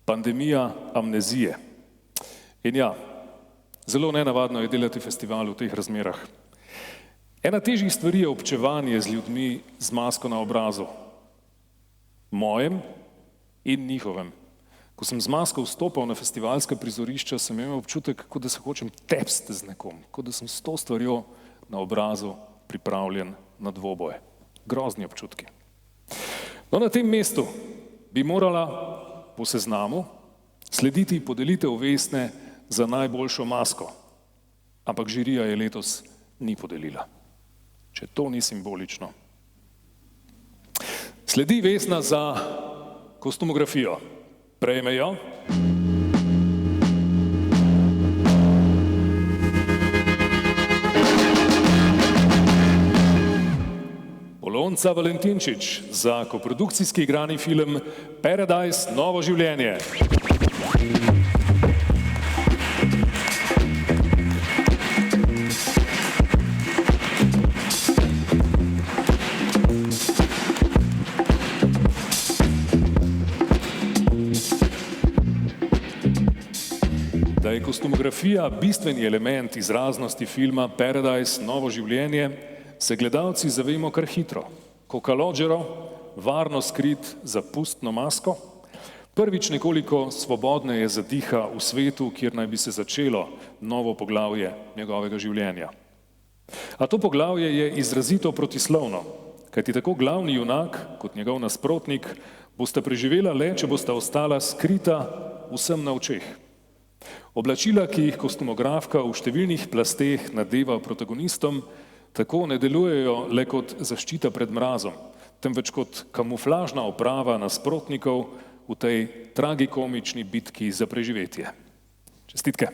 Pandemija amnezije. In ja, zelo nenavadno je delati festival v teh razmerah. Ena težjih stvari je občevanje z ljudmi z masko na obrazu. Mojem in njihovem. Ko sem z masko vstopal na festivalska prizorišča, sem imel občutek, kot da se hočem tepsti z nekom, kot da sem s to stvarjo na obrazu pripravljen na dvoboj. Grozni občutki. No, na tem mestu bi morala po seznamu slediti podelitev Vesne za najboljšo masko, ampak žirija je letos ni podelila. Če to ni simbolično. Sledi Vesna za kostumografijo. Prejmejo Polonca Valentinčič za koprodukcijski igrani film Paradise Novo življenje. Da je kostumografija bistveni element izraznosti filma Paradise, novo življenje, se gledalci zavemo kar hitro. Ko Calogero varno skrit za pustno masko, prvič nekoliko svobodneje zadiha v svetu, kjer naj bi se začelo novo poglavje njegovega življenja. A to poglavje je izrazito protislovno, kajti tako glavni junak kot njegov nasprotnik bosta preživela le, če bosta ostala skrita vsem na očeh. Oblačila, ki jih kostumografka v številnih plasteh nadeva protagonistom, tako ne delujejo le kot zaščita pred mrazom, temveč kot kamuflažna oprava nasprotnikov v tej tragikomični bitki za preživetje. Čestitke.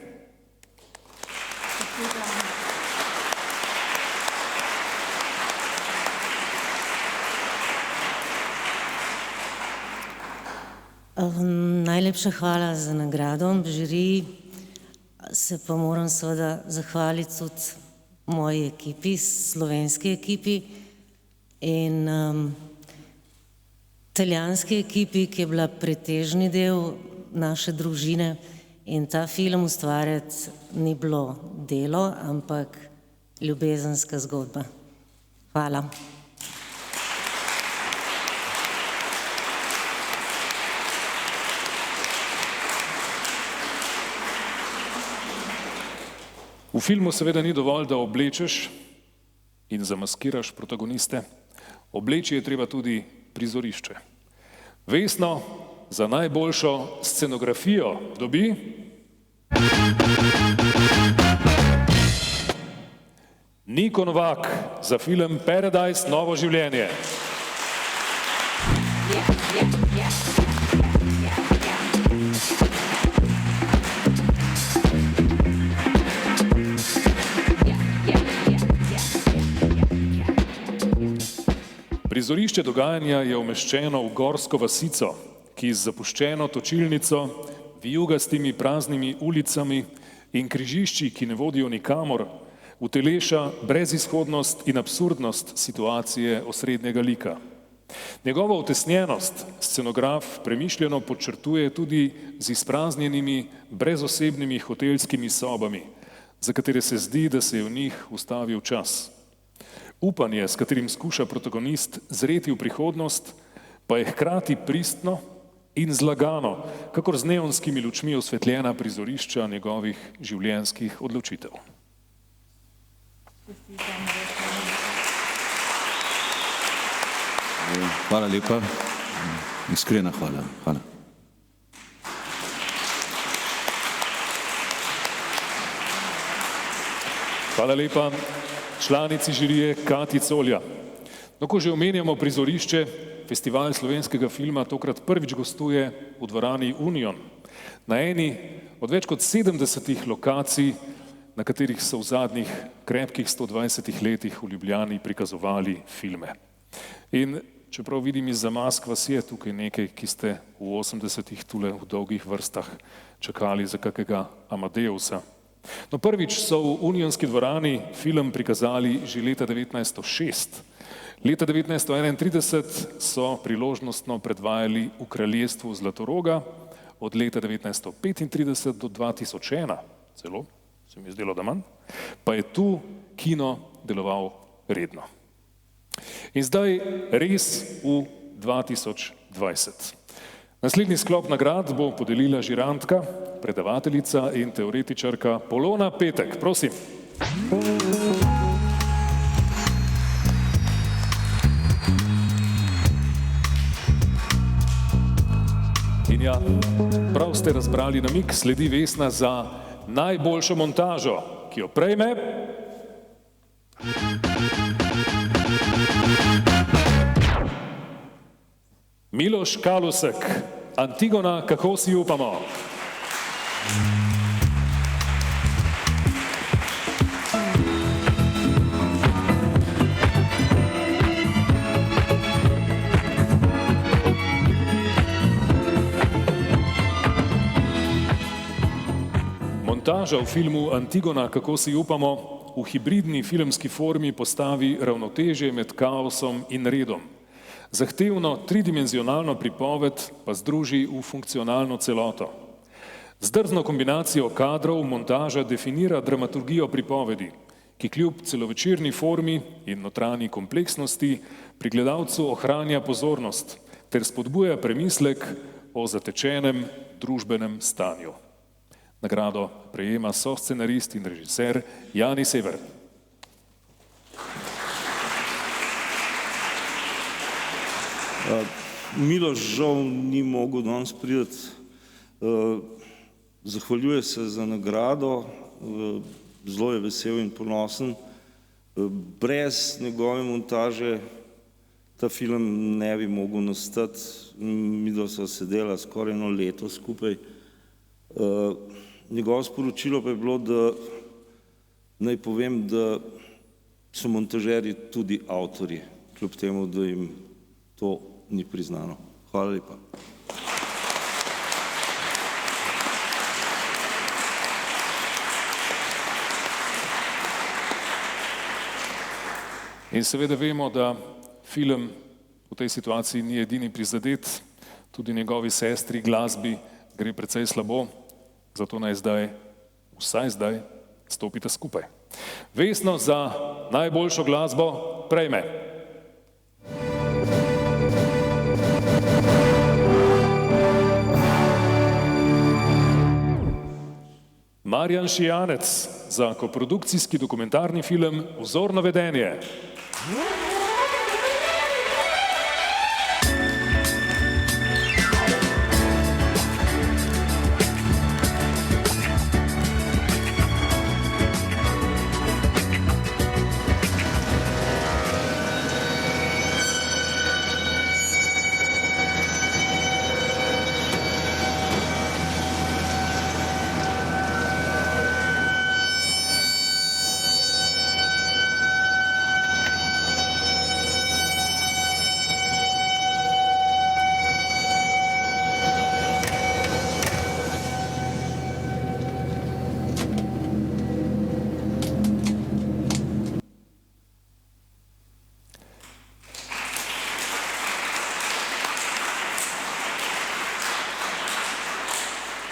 Najlepša hvala za nagrado. Žiriji se pa moram seveda zahvaliti tudi moji ekipi, slovenski ekipi in italijanski ekipi, ki je bila pretežni del naše družine in ta film ustvarjati ni bilo delo, ampak ljubezenska zgodba. Hvala. V filmu seveda ni dovolj, da oblečeš in zamaskiraš protagoniste. Obleči je treba tudi prizorišče. Vesno za najboljšo scenografijo dobi Niko Novak za film Paradise, novo življenje. Prizorišče dogajanja je umeščeno v gorsko vasico, ki z zapuščeno točilnico, vijugastimi praznimi ulicami in križišči, ki ne vodijo nikamor, uteleša brezizhodnost in absurdnost situacije osrednjega lika. Njegovo utesnjenost scenograf premišljeno podčrtuje tudi z izpraznjenimi, brezosebnimi hotelskimi sobami, za katere se zdi, da se je v njih ustavil čas. Upanje, s katerim skuša protagonist zreti v prihodnost, pa je hkrati pristno in zlagano, kakor z neonskimi lučmi osvetljena prizorišča njegovih življenjskih odločitev. Hvala lepa. Iskrena hvala. Hvala. Hvala lepa članici žirije Katji Colja. No, ko že omenjamo prizorišče, festival slovenskega filma tokrat prvič gostuje v dvorani Union, na eni od več kot 70 lokacij, na katerih so v zadnjih krepkih 120 letih v Ljubljani prikazovali filme. In čeprav vidim izza mask, vas je tukaj nekaj, ki ste v 80-ih tule v dolgih vrstah čakali za kakega Amadeusa. No, prvič so v Unionski dvorani film prikazali že leta 1906. Leta 1931 so priložnostno predvajali v kraljestvu Zlatoroga, od leta 1935 do 2001, celo, se mi je zdelo, da manj, pa je tu kino deloval redno. In zdaj res v 2020. Naslednji sklop nagrad bo podelila žirantka, predavateljica in teoretičarka Polona Petek. Prosim. In ja, prav ste razbrali namig, sledi Vesna za najboljšo montažo, ki jo prejme Miloš Kalusek, Antigona, kako si upamo? Montaža v filmu Antigona, kako si upamo, v hibridni filmski formi postavi ravnotežje med kaosom in redom. Zahtevno tridimenzionalno pripoved pa združi v funkcionalno celoto. Z drzno kombinacijo kadrov montaža definira dramaturgijo pripovedi, ki kljub celovečerni formi in notranji kompleksnosti pri gledalcu ohranja pozornost ter spodbuja premislek o zatečenem družbenem stanju. Nagrado prejema soscenarist in režiser Jani Sever. Miloš žal ni mogel danes priti. Zahvaljuje se za nagrado, zelo je vesel in ponosen. Brez njegove montaže ta film ne bi mogel nastati. Midva sva sedela skoraj 1 leto skupaj. Njegovo sporočilo pa je bilo, da naj povem, da so montažerji tudi avtorji, kljub temu, da jim to ni priznano. Hvala lepa. In seveda vemo, da film v tej situaciji ni edini prizadet, tudi njegovi sestri, glasbi gre precej slabo, zato naj zdaj, vsaj zdaj, stopite skupaj. Vesno za najboljšo glasbo prejme. Marjan Šijanec za koprodukcijski dokumentarni film Vzorno vedenje.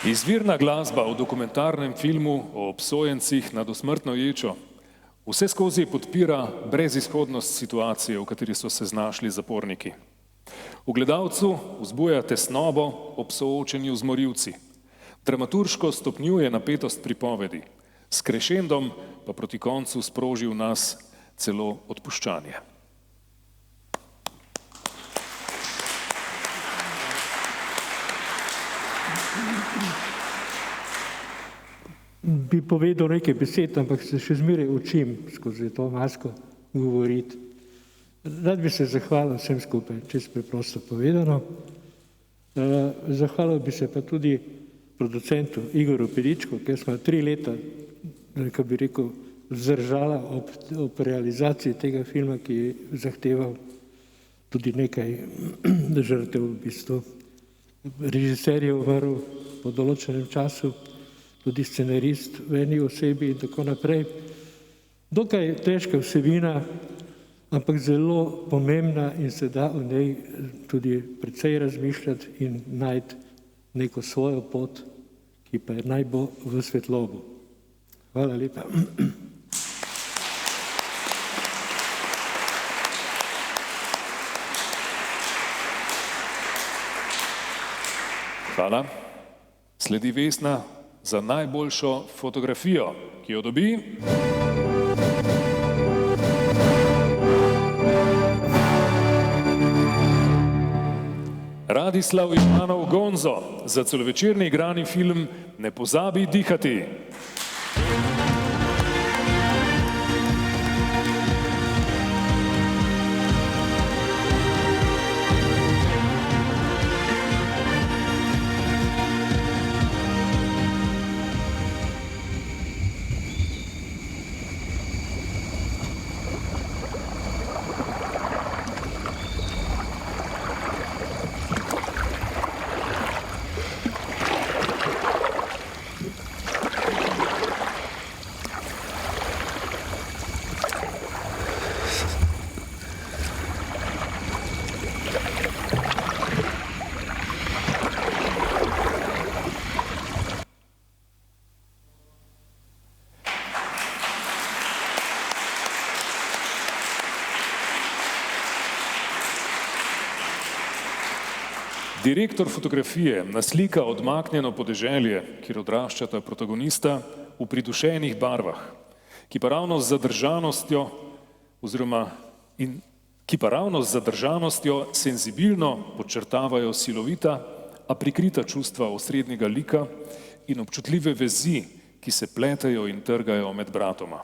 Izvirna glasba v dokumentarnem filmu o obsojencih na dosmrtno ječo vse skozi podpira brezizhodnost situacije, v kateri so se znašli zaporniki. V gledalcu vzbuja tesnobo ob soočenju z morilci. Dramaturško stopnjuje napetost pripovedi, s krešendom pa proti koncu sproži v nas celo odpuščanje. Bi povedal nekaj besed, ampak se še zmeraj učim skozi to masko govoriti. Rad bi se zahvalil vsem skupaj, čisto preprosto povedano. Zahvalil bi se pa tudi producentu Igorju Peričku, ker smo 3 leta, kako bi rekel, vzdržala ob realizaciji tega filma, ki je zahteval tudi nekaj žrtev v bistvu. Režiser je umrl po določenem času, tudi scenarist v eni osebi in tako naprej. Dokaj težka vsebina, ampak zelo pomembna in se da o njej tudi precej razmišljati in najti neko svojo pot, ki pa je naj bo v svetlobo. Hvala lepa. Hvala. Sledi Vesna za najboljšo fotografijo, ki jo dobi. Radislav Ivanov Gonzo za celovečerni igrani film Ne pozabi dihati. Direktor fotografije naslika odmaknjeno podeželje, kjer odraščata protagonista v pridušenih barvah, ki pa ravno z zadržanostjo senzibilno podčrtavajo silovita, a prikrita čustva osrednjega lika in občutljive vezi, ki se pletejo in trgajo med bratoma.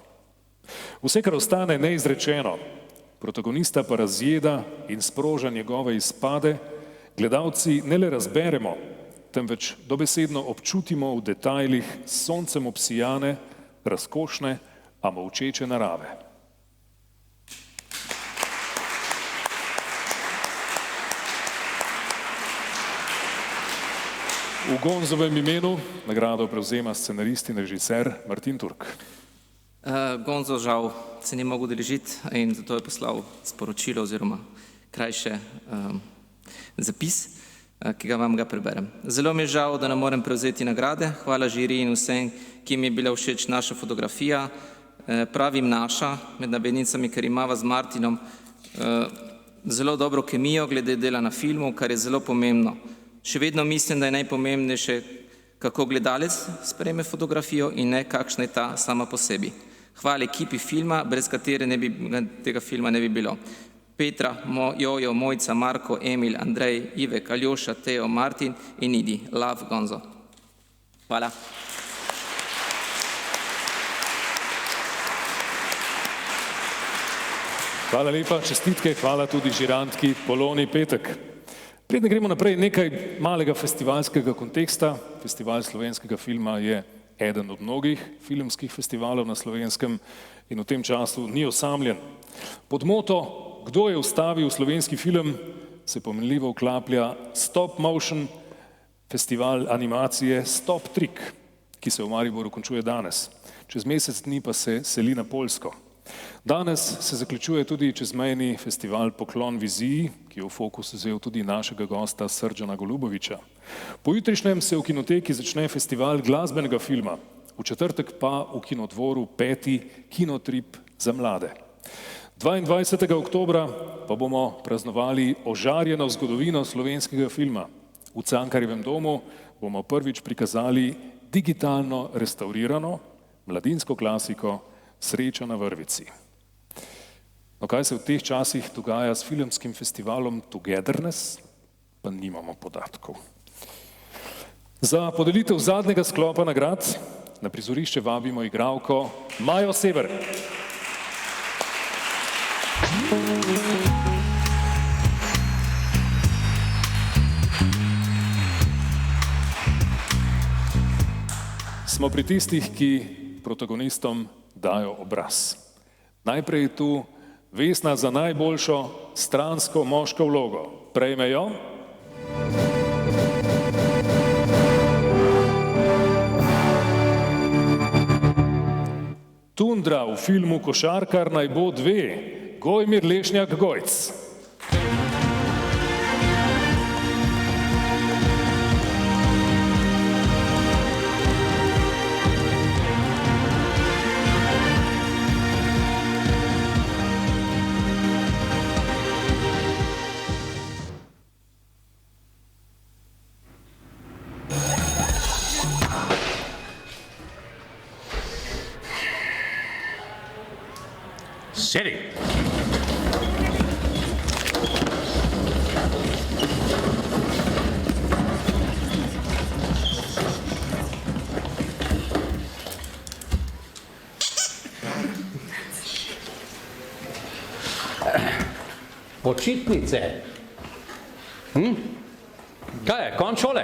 Vse, kar ostane neizrečeno, protagonista pa razjeda in sproža njegove izpade, gledalci ne le razberemo, temveč dobesedno občutimo v detajlih s soncem obsijane, razkošne, a molčeče narave. V Gonzovem imenu nagrado prevzema scenarist in režiser Martin Turk. Gonzo žal se ni mogel udeležiti in zato je poslal sporočilo oziroma krajše zapis, ki vam ga preberem. Zelo mi je žal, da ne morem prevzeti nagrade. Hvala žiriji in vsem, ki mi je bila všeč naša fotografija. Pravim naša, med navednicami, ker imava z Martinom zelo dobro kemijo glede dela na filmu, kar je zelo pomembno. Še vedno mislim, da je najpomembnejše, kako gledalec sprejme fotografijo in ne kakšna je ta sama po sebi. Hvala ekipi filma, brez katere tega filma ne bi bilo. Petra, Jojo, Mojca, Marko, Emil, Andrej, Ivek, Aljoša, Teo, Martin in Idi. Love, Gonzo. Hvala. Hvala lepa, čestitke, hvala tudi žirantki Poloni Petek. Preden gremo naprej, nekaj malega festivalskega konteksta. Festival slovenskega filma je eden od mnogih filmskih festivalov na Slovenskem in v tem času ni osamljen. Pod moto Kdo je ustavil slovenski film se pomenljivo vklaplja Stop Motion festival animacije Stop Trick, ki se v Mariboru končuje danes. Čez mesec dni pa se seli na Poljsko. Danes se zaključuje tudi čezmejni festival Poklon viziji, ki je v fokus vzel tudi našega gosta Srdžana Goluboviča. Po jutrišnjem se v kinoteki začne festival glasbenega filma, v četrtek pa v Kinodvoru 5. kinotrip za mlade. 22. oktobra pa bomo praznovali ožarjeno zgodovino slovenskega filma. V Cankarjevem domu bomo prvič prikazali digitalno restaurirano mladinsko klasiko Sreča na vrvici. No, kaj se v teh časih dogaja s filmskim festivalom Togetherness, pa nimamo podatkov. Za podelitev zadnjega sklopa nagrad na prizorišče vabimo igralko Majo Sever. Smo pri tistih, ki protagonistom dajo obraz. Najprej je tu Vesna za najboljšo stransko moško vlogo. Prejmejo Tundra v filmu Košarkar naj bo 2, Gojmir Lešnjak Gojc. Sedi. Počitnice. Kaj je, konč šole?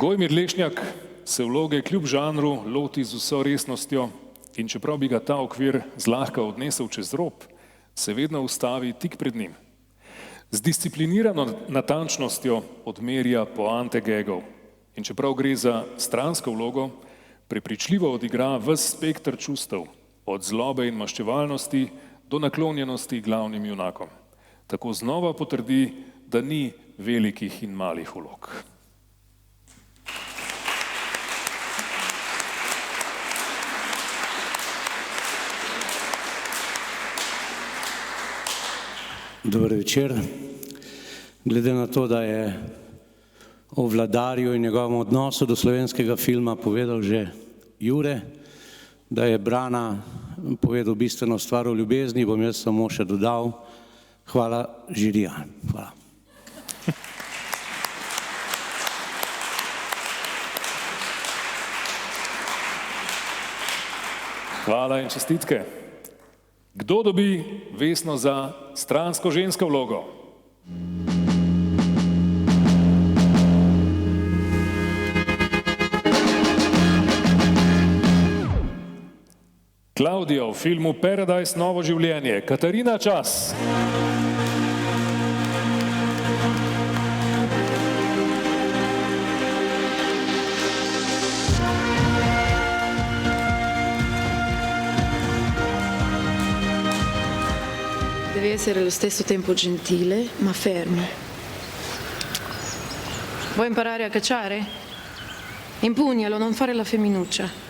Gojmir Lešnjak se vloge kljub žanru loti z vso resnostjo in čeprav bi ga ta okvir zlahka odnesel čez rob, se vedno ustavi tik pred njim. Z disciplinirano natančnostjo odmerja poante gegov in čeprav gre za stransko vlogo, prepričljivo odigra ves spekter čustev, od zlobe in maščevalnosti do naklonjenosti glavnim junakom. Tako znova potrdi, da ni velikih in malih vlog. Dober večer. Glede na to, da je o vladarju in njegovem odnosu do slovenskega filma povedal že Jure, da je Brana povedal bistveno stvar o ljubezni, bom jaz samo še dodal, hvala žirija. Hvala. Hvala in čestitke. Kdo dobi Vesno za stransko žensko vlogo? Klaudija v filmu Paradise Novo življenje. Katarina, čas. Deve essere lo stesso tempo gentile, ma fermo. Vuoi imparare a cacciare? Impugnalo, non fare la femminuccia.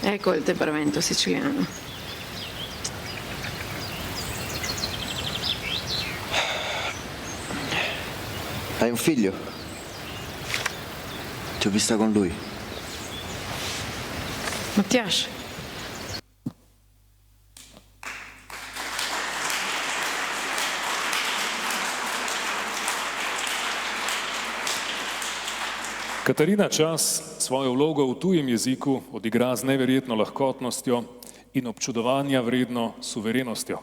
Ecco il temperamento siciliano. Hai un figlio? Ti ho vista con lui. Mattias. Katarina Čas svojo vlogo v tujem jeziku odigra z neverjetno lahkotnostjo in občudovanja vredno suverenostjo.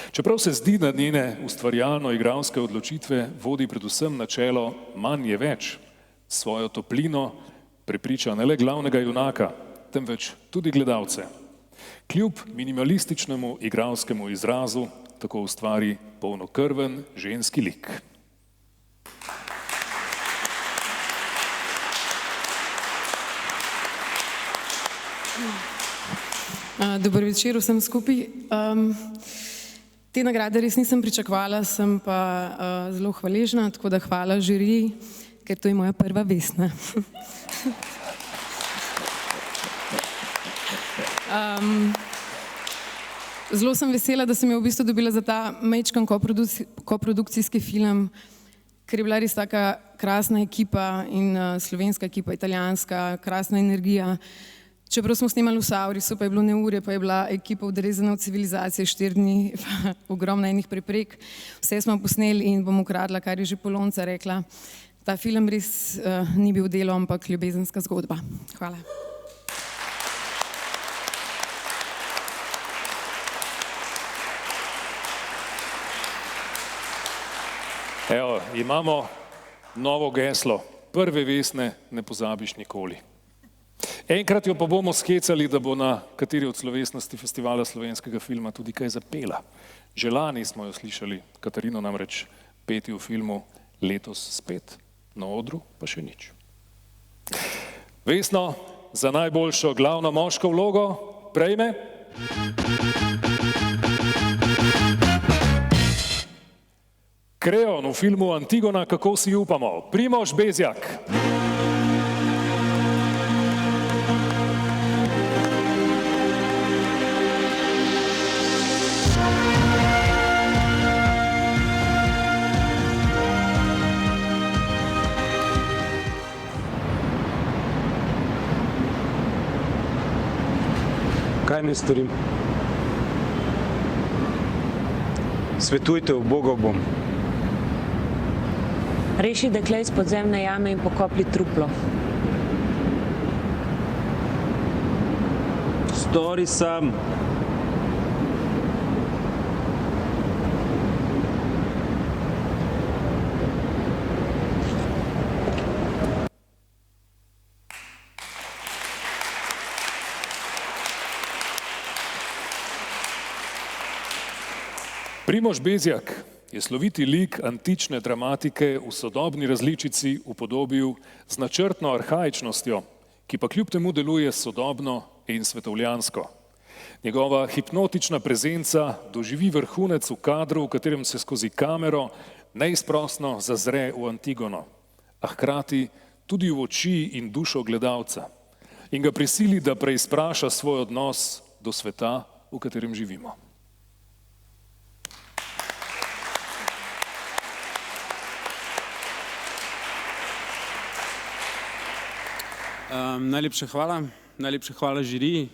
Čeprav se zdi, da njene ustvarjalno igralske odločitve vodi predvsem načelo manj je več, svojo toplino prepriča ne le glavnega junaka, temveč tudi gledalce. Kljub minimalističnemu igralskemu izrazu tako ustvari polnokrven ženski lik. Dober večer vsem skupaj. Te nagrade res nisem pričakovala, sem pa zelo hvaležna, tako da hvala žiriji, ker to je moja prva Vesna. Zelo sem vesela, da sem jo v bistvu dobila za ta majčken koprodukcijski film, ker je bila res taka krasna ekipa in slovenska ekipa, italijanska, krasna energija. Čeprav smo snemali v Savrisu, pa je bilo neurje, pa je bila ekipa udrezana v civilizacije 4 dni, pa ogromno enih preprek. Vse smo posneli in bom ukradla, kar je že Polonca rekla. Ta film res ni bil delo, ampak ljubezenska zgodba. Hvala. Evo, imamo novo geslo. Prve Vesne ne pozabiš nikoli. Enkrat jo pa bomo skecali, da bo na kateri od slovesnosti Festivala slovenskega filma tudi kaj zapela. Že lani smo jo slišali, Katarino namreč peti v filmu Letos spet, na odru pa še nič. Vesno za najboljšo glavno moško vlogo prejme Kreon v filmu Antigona, kako si upamo, Primož Bezjak. Kaj ne storim? Svetujte, ubogal bom. Reši dekle iz podzemne jame in pokopli truplo. Stori sam. Primož Bezjak je sloviti lik antične dramatike v sodobni različici upodobil z načrtno arhaičnostjo, ki pa kljub temu deluje sodobno in svetovljansko. Njegova hipnotična prezenca doživi vrhunec v kadru, v katerem se skozi kamero neizprosno zazre v Antigono, a hkrati tudi v oči in dušo gledalca in ga prisili, da preizpraša svoj odnos do sveta, v katerem živimo. Najlepša hvala žiriji,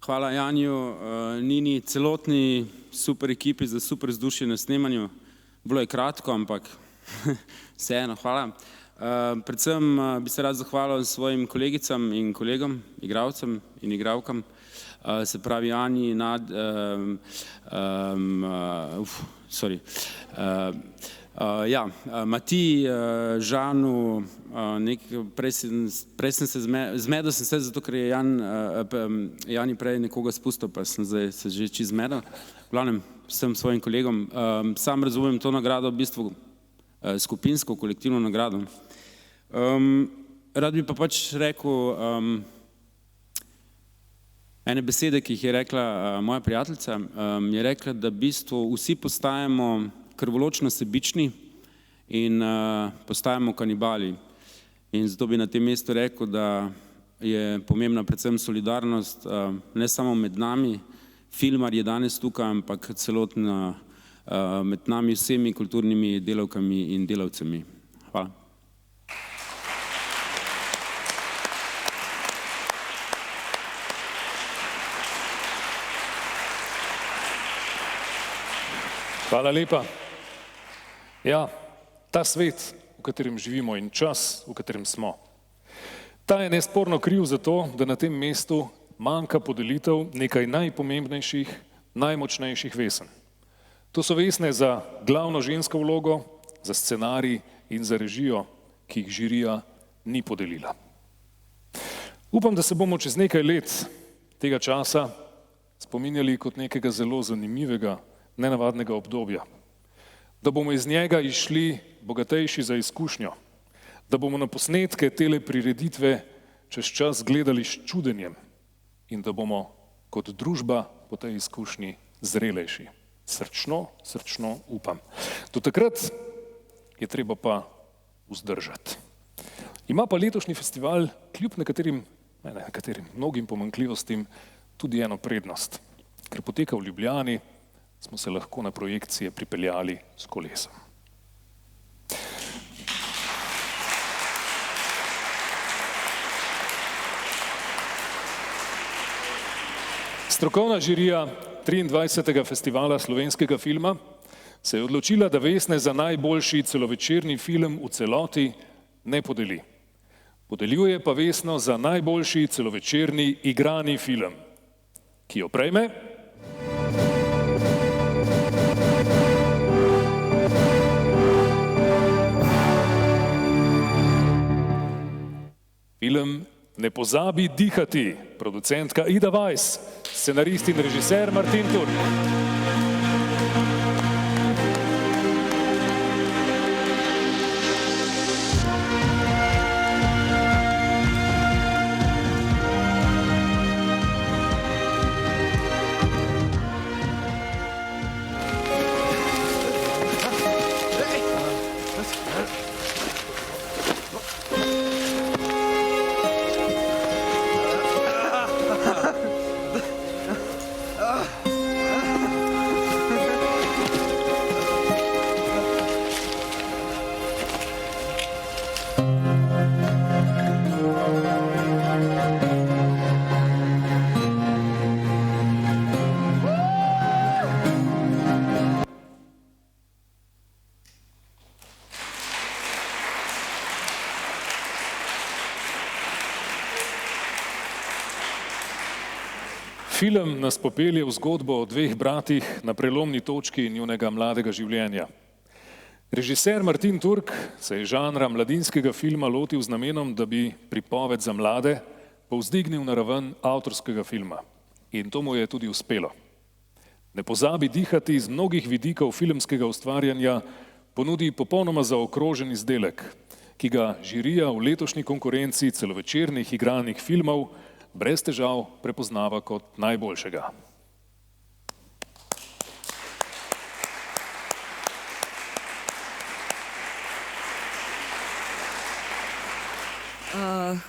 hvala Janju, Nini, celotni super ekipi za super vzdušje na snemanju. Bilo je kratko, ampak vseeno, hvala. Predvsem bi se rad zahvalil svojim kolegicam in kolegom, igralcem in igralkam, se pravi Janji, Matiji, Žanu, prej sem se zmedel, zato ker je Jani prej nekoga spustil, pa sem zdaj se že čisto zmedel. V glavnem, vsem svojim kolegom. Sam razumem to nagrado v bistvu skupinsko, kolektivno nagrado. Rad bi pa pač rekel ene besede, ki jih je rekla moja prijateljica. Je rekla, da v bistvu vsi postajamo krvoločno sebični in postajamo kanibali. In zato bi na tem mestu rekel, da je pomembna predvsem solidarnost, ne samo med nami, filmar je danes tukaj, ampak celotna med nami vsemi kulturnimi delavkami in delavcemi. Hvala. Hvala lepa. Ja, ta svet, v katerem živimo in čas, v katerem smo, ta je nesporno kriv za to, da na tem mestu manjka podelitev nekaj najpomembnejših, najmočnejših vesen. To so vesne za glavno žensko vlogo, za scenarij in za režijo, ki jih žirija ni podelila. Upam, da se bomo čez nekaj let tega časa spominjali kot nekega zelo zanimivega, nenavadnega obdobja. Da bomo iz njega išli bogatejši za izkušnjo, da bomo na posnetke tele prireditve čez čas gledali s čudenjem in da bomo kot družba po tej izkušnji zrelejši. Srčno upam. Do takrat je treba pa vzdržati. Ima pa letošnji festival kljub nekaterim mnogim pomanjkljivostim tudi eno prednost. Ker poteka v Ljubljani, smo se lahko na projekcije pripeljali s kolesom. Strokovna žirija 23. festivala slovenskega filma se je odločila, da vesne za najboljši celovečerni film v celoti ne podeli. Podeljuje pa vesno za najboljši celovečerni igrani film, ki jo prejme film Ne pozabi dihati, producentka Ida Weiss, scenarist in režiser Martin Turk. Film nas popelje v zgodbo o dveh bratih na prelomni točki njunega mladega življenja. Režiser Martin Turk se je žanra mladinskega filma lotil z namenom, da bi pripoved za mlade povzdignil na raven avtorskega filma. In to mu je tudi uspelo. Ne pozabi dihati z mnogih vidikov filmskega ustvarjanja ponudi popolnoma zaokrožen izdelek, ki ga žirija v letošnji konkurenci celovečernih igranih filmov brez težav prepoznava kot najboljšega.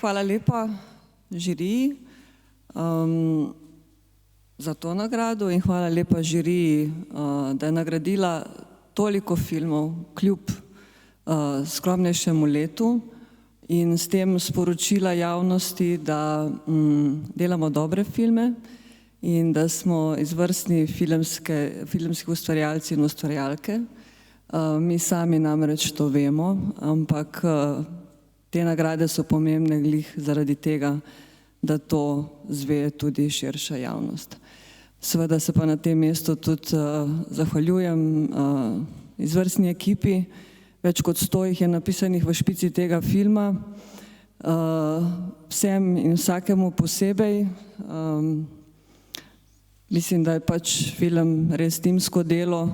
Hvala lepa žiriji za to nagrado in hvala lepa žiriji, da je nagradila toliko filmov kljub skromnejšemu letu in s tem sporočila javnosti, da delamo dobre filme in da smo izvrstni filmski ustvarjalci in ustvarjalke. Mi sami namreč to vemo, ampak te nagrade so pomembne glih zaradi tega, da to zve tudi širša javnost. Seveda se pa na tem mestu tudi zahvaljujem izvrstni ekipi, več kot 100 jih je napisanih v špici tega filma, vsem in vsakemu posebej. Mislim, da je pač film res timsko delo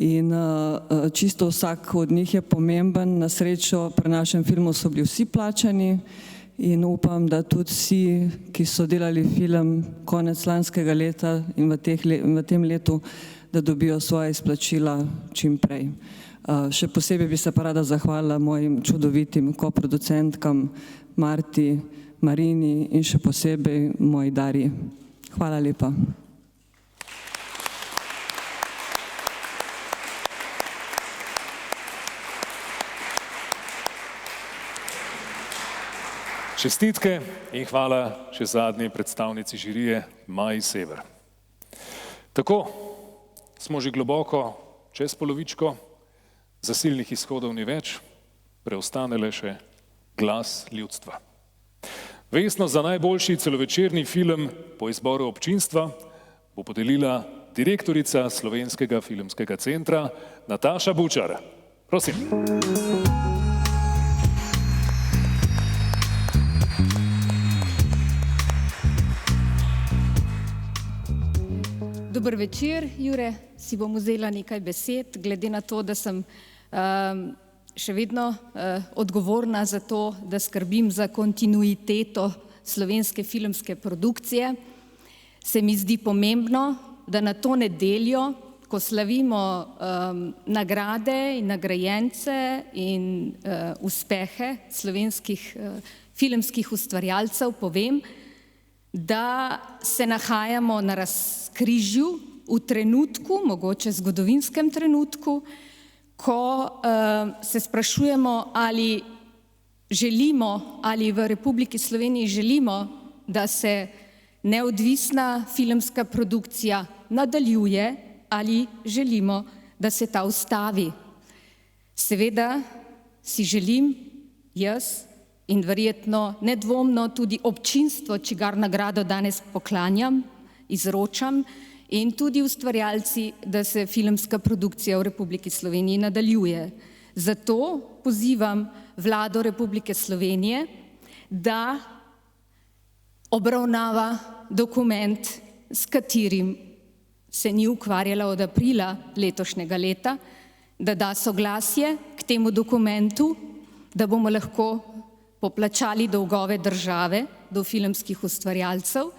in čisto vsak od njih je pomemben. Na srečo pri našem filmu so bili vsi plačani in upam, da tudi vsi, ki so delali film konec lanskega leta in v tem letu, da dobijo svoje izplačila čim prej. Še posebej bi se pa rada zahvalila mojim čudovitim koproducentkam Marti, Marini in še posebej moji Darji. Hvala lepa. Čestitke in hvala še zadnji predstavnici žirije Maji Sever. Tako smo že globoko čez polovičko, zasilnih izhodov ni več, preostane le še glas ljudstva. Vesno za najboljši celovečerni film po izboru občinstva bo podelila direktorica Slovenskega filmskega centra Nataša Bučar. Prosim. Dober večer, Jure. Si bom vzela nekaj besed, glede na to, da sem še vedno odgovorna za to, da skrbim za kontinuiteto slovenske filmske produkcije. Se mi zdi pomembno, da na to nedeljo, ko slavimo nagrade in nagrajence in uspehe slovenskih filmskih ustvarjalcev, povem, da se nahajamo na razkrižju v trenutku, mogoče zgodovinskem trenutku, ko se sprašujemo, ali želimo, ali v Republiki Sloveniji želimo, da se neodvisna filmska produkcija nadaljuje, ali želimo, da se ta ustavi. Seveda si želim jaz in verjetno nedvomno tudi občinstvo, čigar nagrado danes poklanjam, izročam, in tudi ustvarjalci, da se filmska produkcija v Republiki Sloveniji nadaljuje. Zato pozivam Vlado Republike Slovenije, da obravnava dokument, s katerim se ni ukvarjala od aprila letošnjega leta, da da soglasje k temu dokumentu, da bomo lahko poplačali dolgove države do filmskih ustvarjalcev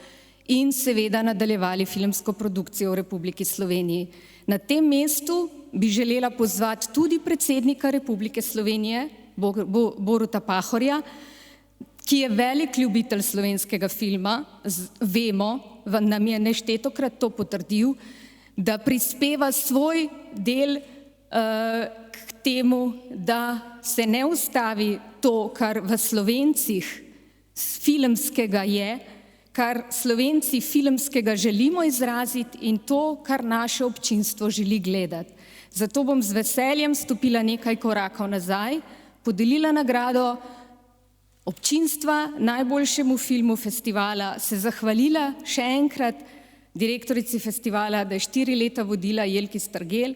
in seveda nadaljevali filmsko produkcijo v Republiki Sloveniji. Na tem mestu bi želela pozvati tudi predsednika Republike Slovenije, Boruta Pahorja, ki je velik ljubitelj slovenskega filma, vemo, nam je neštetokrat to potrdil, da prispeva svoj del k temu, da se ne ustavi to, kar v Slovencih filmskega je, kar Slovenci filmskega želimo izraziti in to, kar naše občinstvo želi gledati. Zato bom z veseljem stopila nekaj korakov nazaj, podelila nagrado občinstva najboljšemu filmu festivala, se zahvalila še enkrat direktorici festivala, da je 4 leta vodila Jelki Strgel,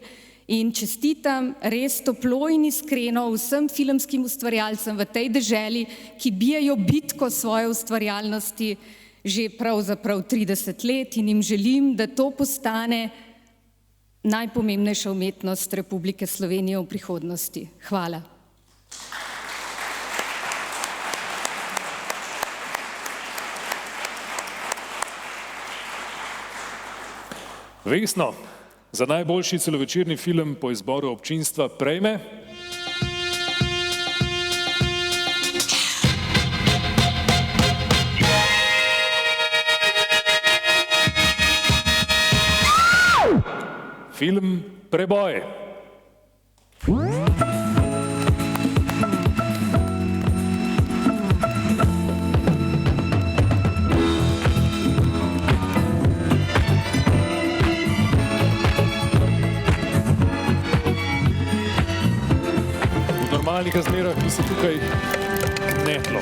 in čestitam res toplo in iskreno vsem filmskim ustvarjalcem v tej deželi, ki bijajo bitko svoje ustvarjalnosti že pravzaprav 30 let in jim želim, da to postane najpomembnejša umetnost Republike Slovenije v prihodnosti. Hvala. Vesno za najboljši celovečerni film po izboru občinstva prejme film Preboj. normalnih razmerah bi se tukaj netlo.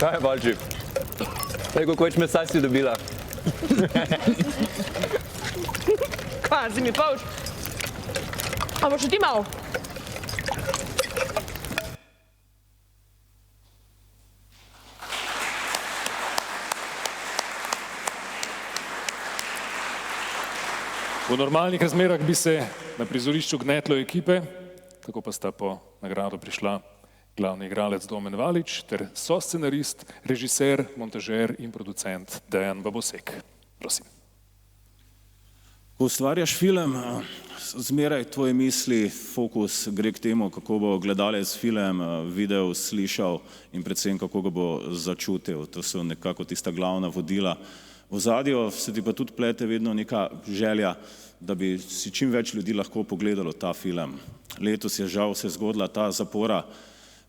Kaj je, Valči? Koliko več mesa si dobila? Kaj, si mi polž? A boš še ti malo? V normalnih razmerah bi se na prizorišču gnetlo ekipe, tako pa sta po nagrado prišla glavni igralec Domen Valič ter soscenarist, režiser, montažer in producent Dejan Babosek. Prosim. Ko ustvarjaš film, zmeraj tvoje misli, fokus gre k temu, kako bo gledalec film videl, slišal in predvsem kako ga bo začutil. To so nekako tista glavna vodila. V ozadju se ti pa tudi plete vedno neka želja, da bi si čim več ljudi lahko pogledalo ta film. Letos je žal se zgodila ta zapora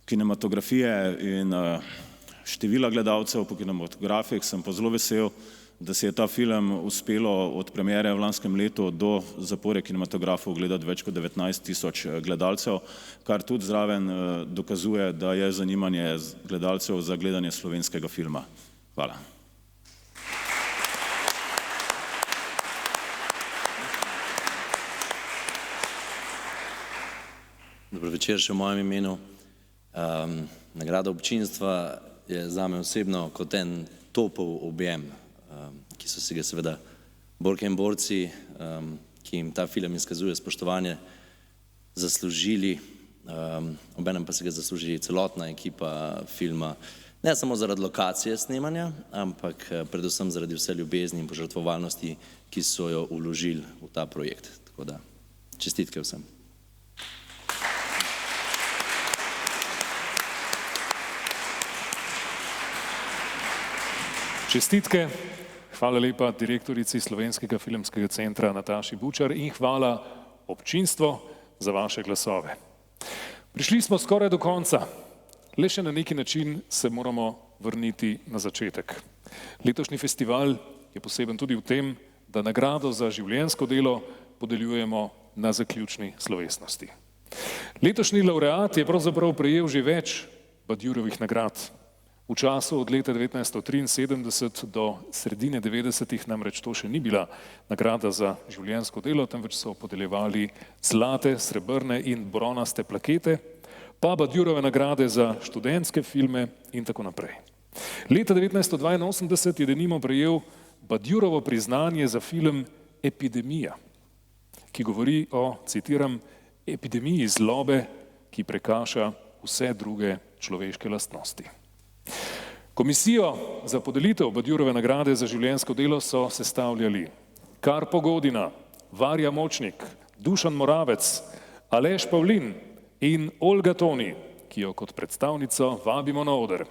kinematografije in števila gledalcev po kinematografih. Sem pa zelo vesel, da se je ta film uspelo od premiere v lanskem letu do zapore kinematografov gledati več kot 19.000 gledalcev, kar tudi zraven dokazuje, da je zanimanje gledalcev za gledanje slovenskega filma. Hvala. Dobro večer še v mojem imenu. Nagrada občinstva je zame osebno kot en topel objem, ki so si ga seveda borke in borci, ki jim ta film izkazuje spoštovanje, zaslužili, obenem pa si ga zasluži celotna ekipa filma, ne samo zaradi lokacije snemanja, ampak predvsem zaradi vse ljubezni in požrtvovalnosti, ki so jo vložili v ta projekt. Tako da čestitke vsem. Čestitke, hvala lepa direktorici Slovenskega filmskega centra Nataši Bučar in hvala občinstvo za vaše glasove. Prišli smo skoraj do konca, le še na neki način se moramo vrniti na začetek. Letošnji festival je poseben tudi v tem, da nagrado za življenjsko delo podeljujemo na zaključni slovesnosti. Letošnji laureat je pravzaprav prejel že več Badjurovih nagrad. V času od leta 1973 do sredine 90-ih namreč to še ni bila nagrada za življenjsko delo, temveč so podeljevali zlate, srebrne in bronaste plakete, pa Badjurove nagrade za študentske filme in tako naprej. Leta 1982 je denimo prejel Badjurovo priznanje za film Epidemija, ki govori o, citiram, epidemiji zlobe, ki prekaša vse druge človeške lastnosti. Komisijo za podelitev Badjurove nagrade za življenjsko delo so sestavljali Karpo Godina, Varja Močnik, Dušan Moravec, Aleš Pavlin in Olga Toni, ki jo kot predstavnico vabimo na oder.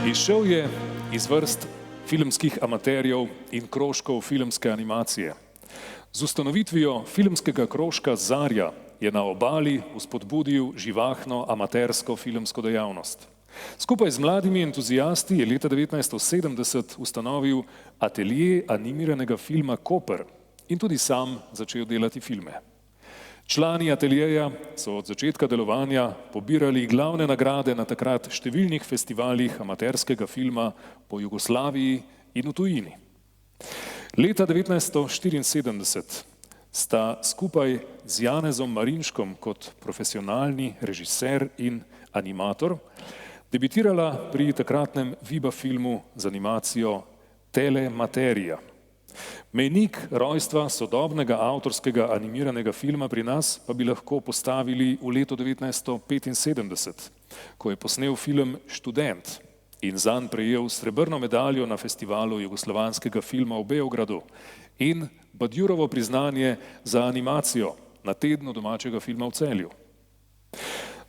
Izšel je iz vrst filmskih amaterjev in krožkov filmske animacije. Z ustanovitvijo filmskega krožka Zarja je na Obali vzpodbudil živahno amatersko filmsko dejavnost. Skupaj z mladimi entuzijasti je leta 1970 ustanovil atelje animiranega filma Koper in tudi sam začel delati filme. Člani ateljeja so od začetka delovanja pobirali glavne nagrade na takrat številnih festivalih amaterskega filma po Jugoslaviji in v tujini. Leta 1974 sta skupaj z Janezom Marinškom kot profesionalni režiser in animator debitirala pri takratnem Viba filmu z animacijo Telematerija. Mejnik rojstva sodobnega avtorskega animiranega filma pri nas pa bi lahko postavili v leto 1975, ko je posnel film Študent in zanj prejel srebrno medaljo na festivalu jugoslovanskega filma v Beogradu in Badjurovo priznanje za animacijo na tednu domačega filma v Celju.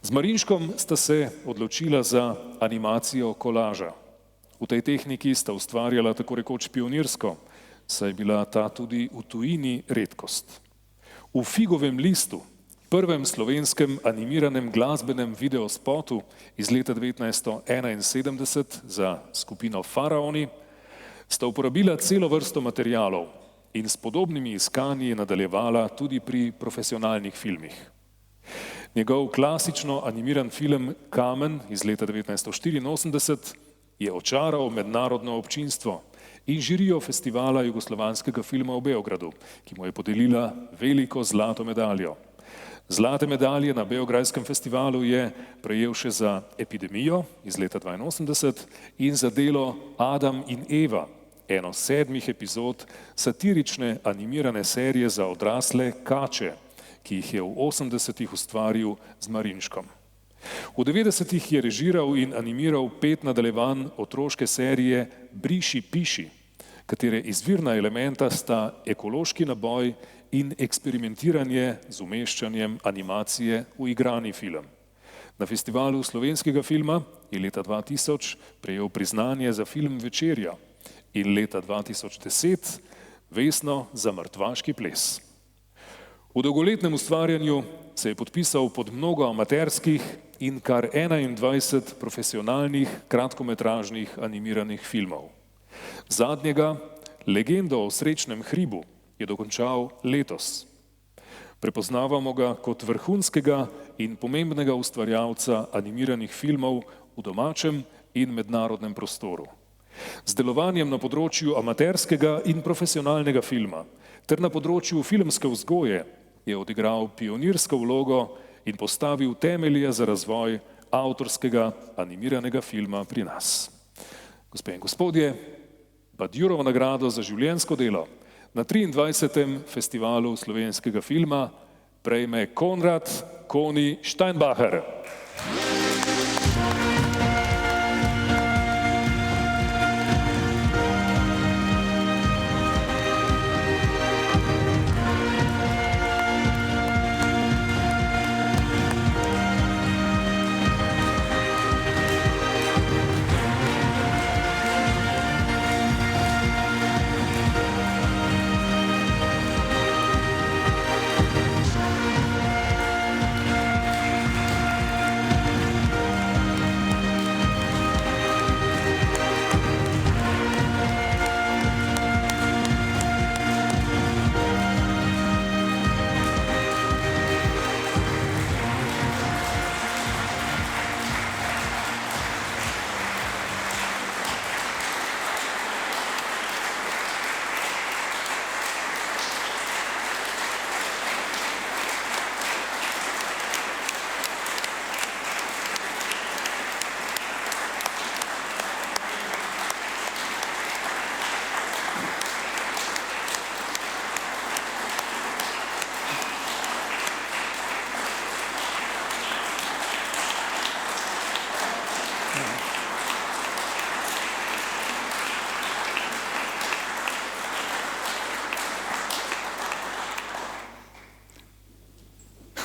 Z Marinškom sta se odločila za animacijo kolaža. V tej tehniki sta ustvarjala tako rekoč pionirsko, saj je bila ta tudi v tujini redkost. V Figovem listu, prvem slovenskem animiranem glasbenem videospotu iz leta 1971 za skupino Faraoni, sta uporabila celo vrsto materialov in s podobnimi iskanji nadaljevala tudi pri profesionalnih filmih. Njegov klasično animiran film Kamen iz leta 1984 je očaral mednarodno občinstvo in žirijo festivala jugoslovanskega filma v Beogradu, ki mu je podelila veliko zlato medaljo. Zlate medalje na Beograjskem festivalu je prejel še za Epidemijo iz leta 1982 in za delo Adam in Eva, eno 7 epizod satirične animirane serije za odrasle Kače, ki jih je v 80-ih ustvaril z Marinškom. V 90-ih je režiral in animiral 5 nadaljevanj otroške serije Briši piši, katere izvirna elementa sta ekološki naboj in eksperimentiranje z umeščanjem animacije v igrani film. Na festivalu slovenskega filma je leta 2000 prejel priznanje za film Večerja in leta 2010 Vesno za mrtvaški ples. V dolgoletnem ustvarjanju se je podpisal pod mnogo amaterskih in kar 21 profesionalnih kratkometražnih animiranih filmov. Zadnjega, Legendo o srečnem hribu, je dokončal letos. Prepoznavamo ga kot vrhunskega in pomembnega ustvarjalca animiranih filmov v domačem in mednarodnem prostoru. Z delovanjem na področju amaterskega in profesionalnega filma ter na področju filmske vzgoje je odigral pionirsko vlogo in postavil temelje za razvoj avtorskega animiranega filma pri nas. Gospe in gospodje, Badjurovo nagrado za življenjsko delo na 23. festivalu slovenskega filma prejme Konrad Koni Steinbacher.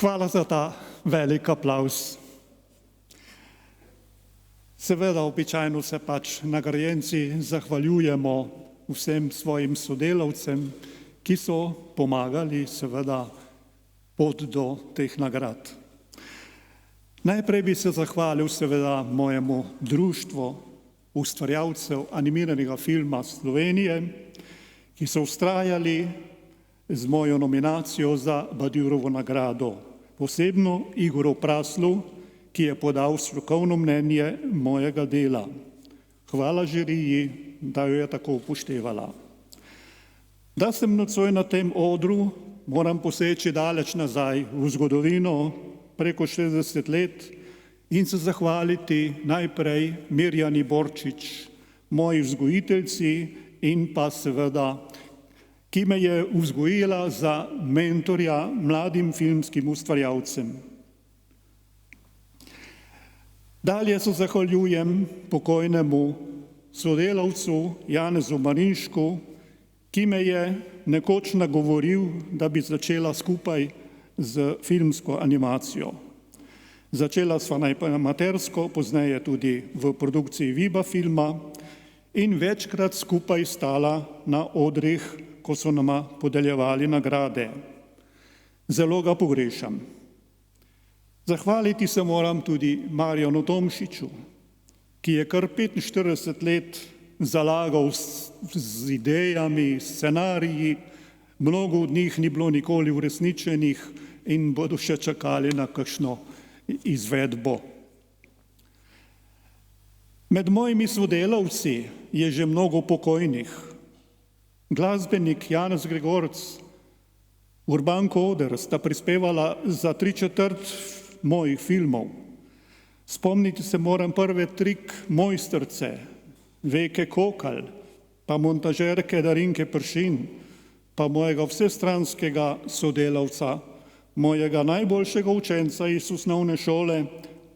Hvala za ta velik aplavz. Seveda, običajno se pač nagrajenci zahvaljujemo vsem svojim sodelavcem, ki so pomagali seveda pot do teh nagrad. Najprej bi se zahvalil seveda mojemu društvu ustvarjalcev animiranega filma Slovenije, ki so vztrajali z mojo nominacijo za Badjurovo nagrado. Posebno Igoru Praslu, ki je podal strokovno mnenje mojega dela. Hvala žiriji, da jo je tako upoštevala. Da sem nocoj na tem odru, moram poseči daleč nazaj v zgodovino, preko 60 let, in se zahvaliti najprej Mirjani Borčič, moji vzgojiteljci in pa seveda ki me je vzgojila za mentorja mladim filmskim ustvarjalcem. Dalje se zahvaljujem pokojnemu sodelavcu Janezu Marinšku, ki me je nekoč nagovoril, da bi začela skupaj z filmsko animacijo. Začela sva najprej amatersko, pozneje tudi v produkciji Viba filma in večkrat skupaj stala na odrih, ko so nama podeljevali nagrade. Zelo ga pogrešam. Zahvaliti se moram tudi Marjanu Tomšiču, ki je kar 45 let zalagal z idejami, scenariji, mnogo od njih ni bilo nikoli uresničenih in bodo še čakali na kakšno izvedbo. Med mojimi sodelavci je že mnogo pokojnih. Glasbenik Janez Gregorc, Urban Koder sta prispevala za 3/4 mojih filmov. Spomniti se moram prve trik mojstrce, Veke Kokal, pa montažerke Darinke Pršin, pa mojega vsestranskega sodelavca, mojega najboljšega učenca iz osnovne šole,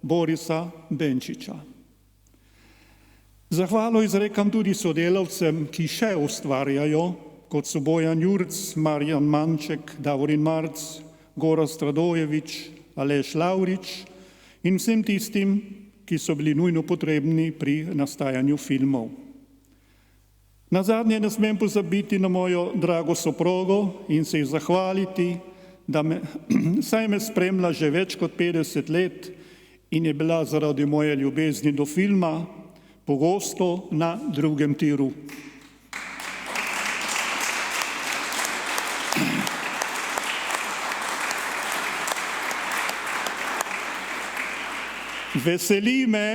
Borisa Benčiča. Zahvalo izrekam tudi sodelavcem, ki še ustvarjajo, kot so Bojan Jurc, Marjan Manček, Davorin Marc, Gorazd Radojevič, Aleš Lavrič in vsem tistim, ki so bili nujno potrebni pri nastajanju filmov. Nazadnje ne smem pozabiti na mojo drago soprogo in se ji zahvaliti, da saj me spremlja že več kot 50 let in je bila zaradi moje ljubezni do filma pogosto na drugem tiru. Veseli me,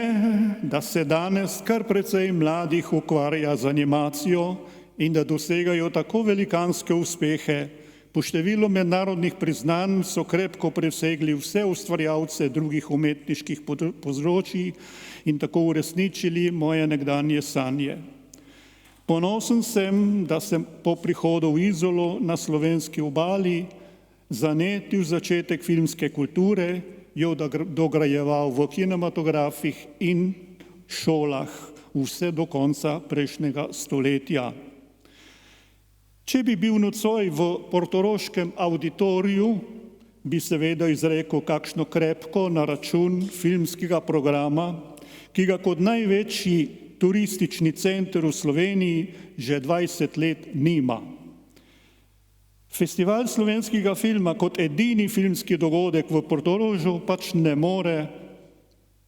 da se danes kar precej mladih ukvarja z animacijo in da dosegajo tako velikanske uspehe. Po številu mednarodnih priznanj so krepko presegli vse ustvarjalce drugih umetniških področij in tako uresničili moje nekdanje sanje. Ponosen sem, da sem po prihodu v Izolo na slovenski obali zanetil začetek filmske kulture, jo dograjeval v kinematografih in šolah vse do konca prejšnjega stoletja. Če bi bil nocoj v portoroškem auditoriju, bi seveda izrekel kakšno krepko na račun filmskega programa, ki ga kot največji turistični center v Sloveniji že 20 let nima. Festival slovenskega filma kot edini filmski dogodek v Portorožu pač ne more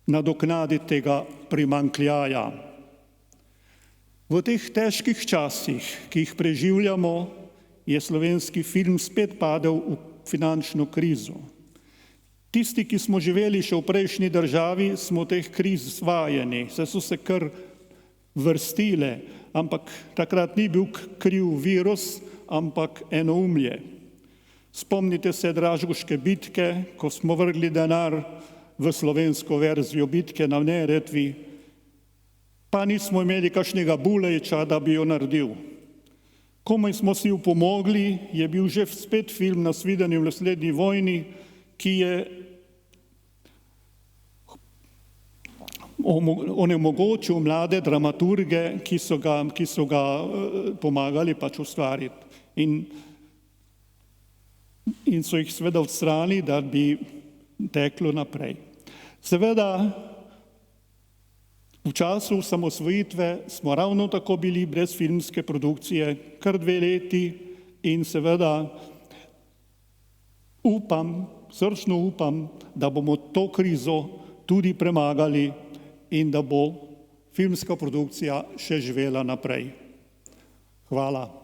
nadoknaditi tega primanjkljaja. V teh težkih časih, ki jih preživljamo, je slovenski film spet padel v finančno krizo. Tisti, ki smo živeli še v prejšnji državi, smo teh kriz vajeni, saj so se kar vrstile, ampak takrat ni bil kriv virus, ampak enoumje. Spomnite se Dražgoške bitke, ko smo vrgli denar v slovensko verzijo bitke na Neretvi, pa nismo imeli kakšnega Bulejča, da bi jo naredil. Komaj smo si upomogli, je bil že spet film Nasvidenje v naslednji vojni, ki je onemogočil mlade dramaturge, ki so ga pomagali pač ustvariti. In so jih seveda odstranili, da bi teklo naprej. Seveda, v času osamosvojitve smo ravno tako bili brez filmske produkcije kar 2 leti in seveda srčno upam, da bomo to krizo tudi premagali in da bo filmska produkcija še živela naprej. Hvala.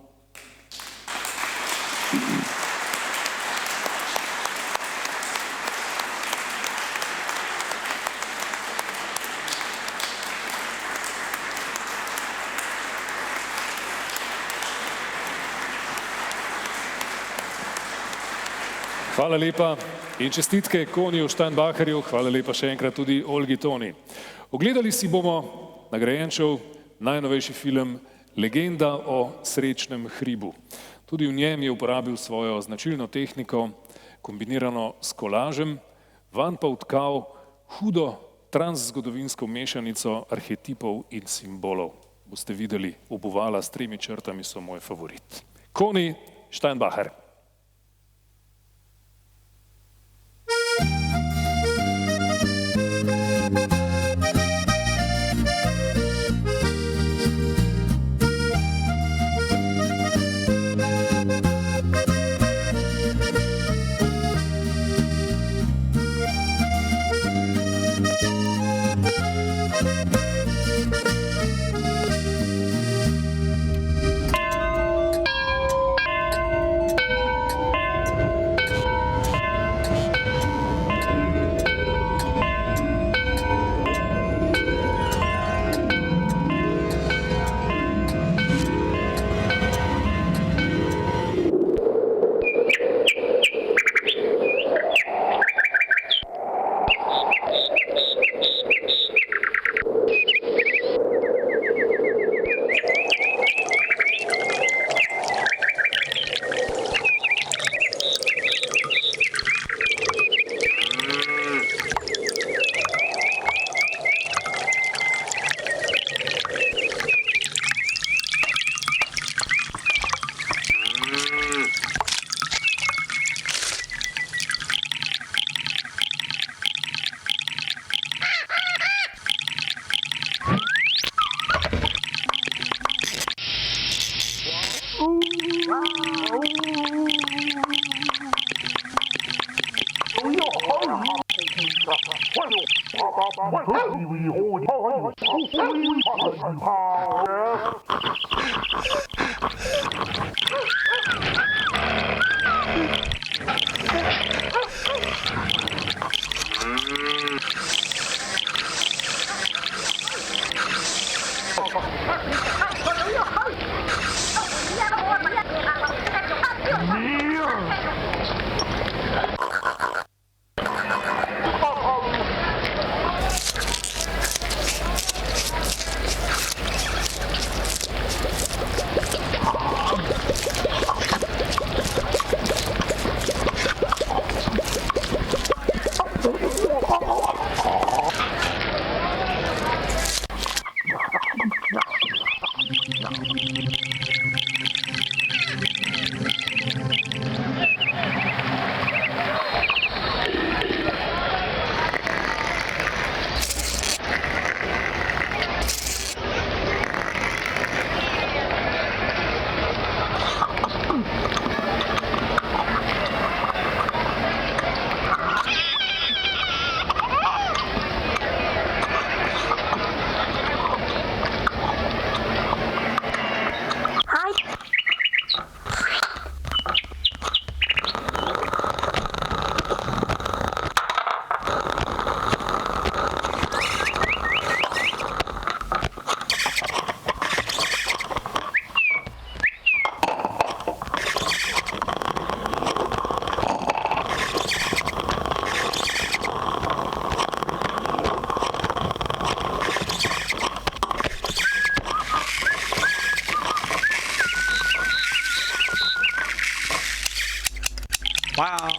Hvala lepa in čestitke Koniju Steinbacherju, hvala lepa še enkrat tudi Olgi Toni. Ogledali si bomo nagrajenčev najnovejši film Legenda o srečnem hribu. Tudi v njem je uporabil svojo značilno tehniko, kombinirano s kolažem, vanj pa vtkal hudo transzgodovinsko mešanico arhetipov in simbolov. Boste videli, obuvala s 3 črtami so moj favorit. Koni Steinbacher. Wow.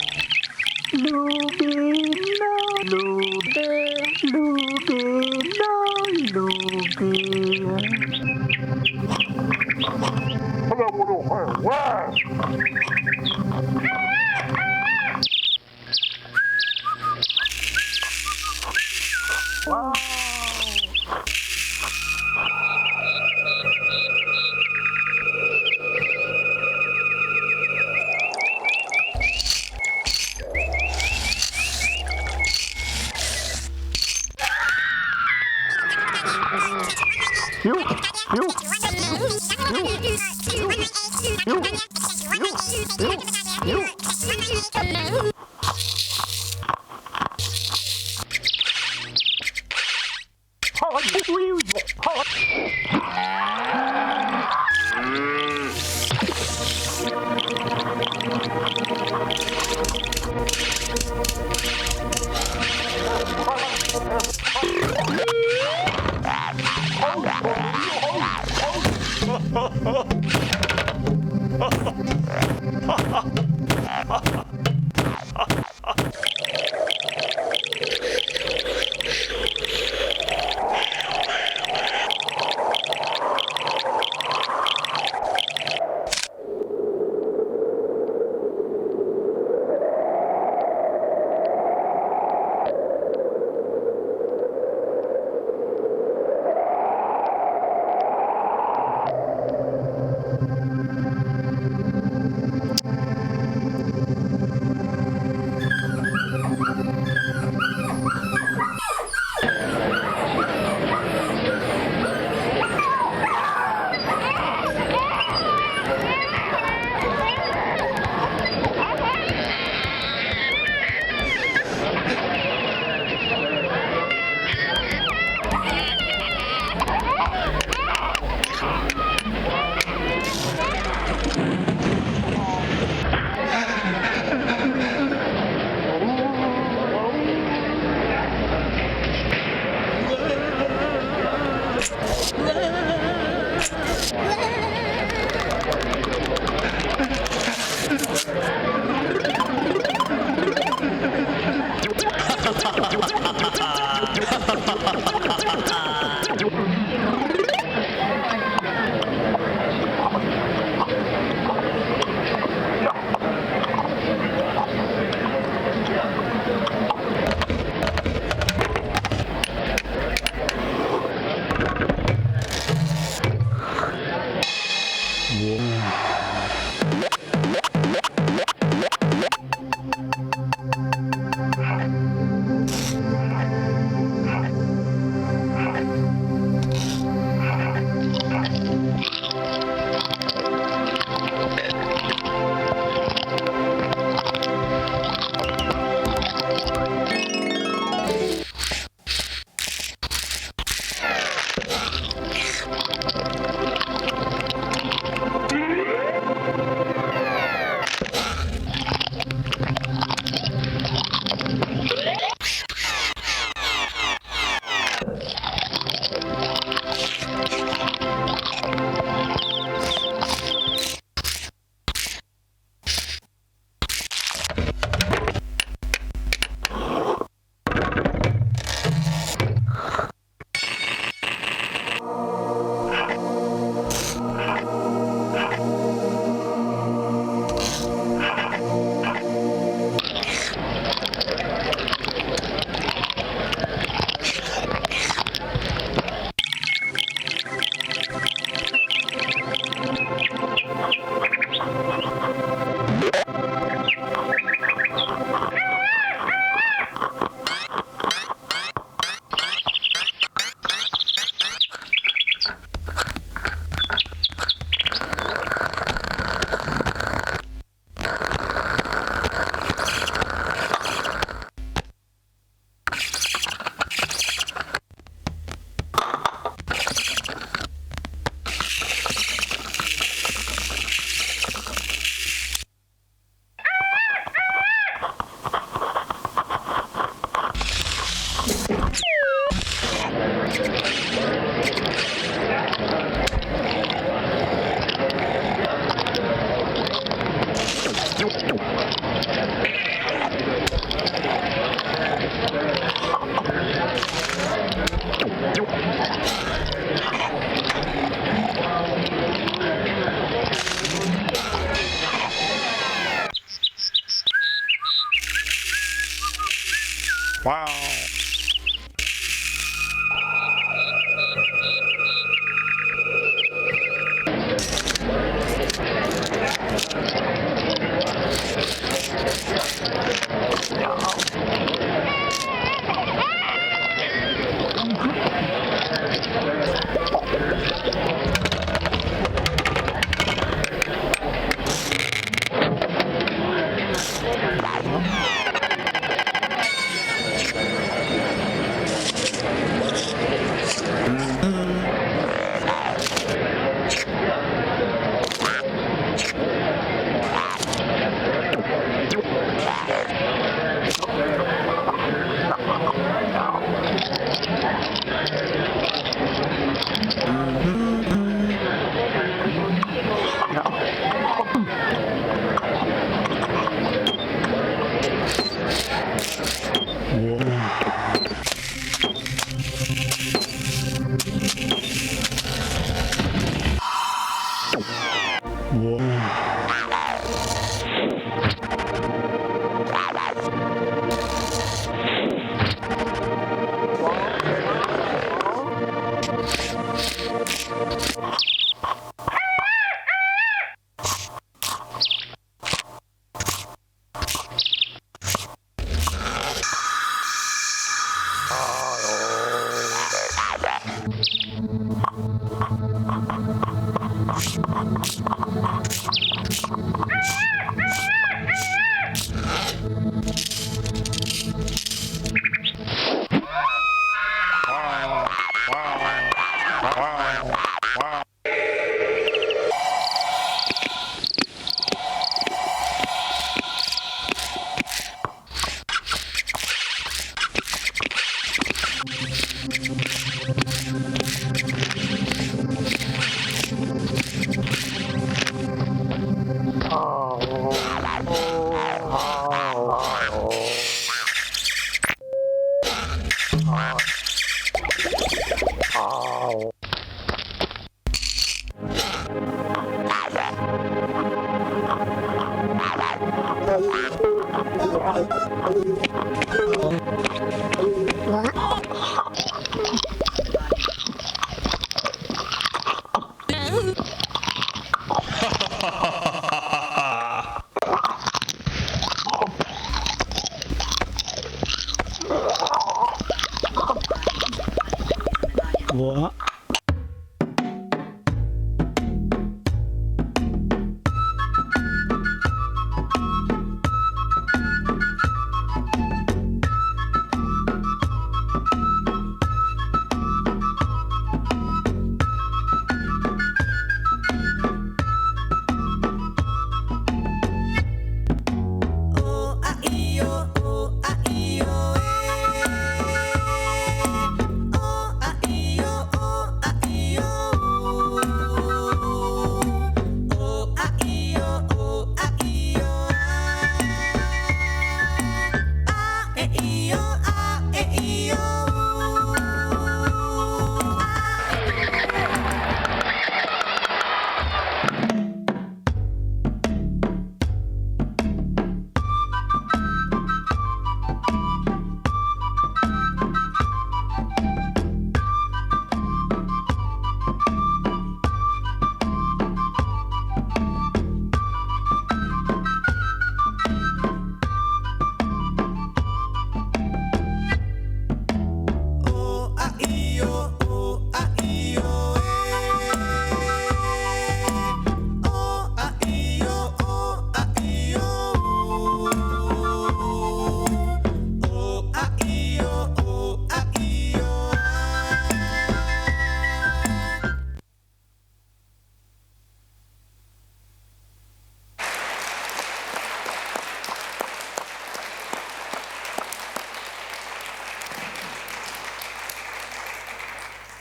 Wow.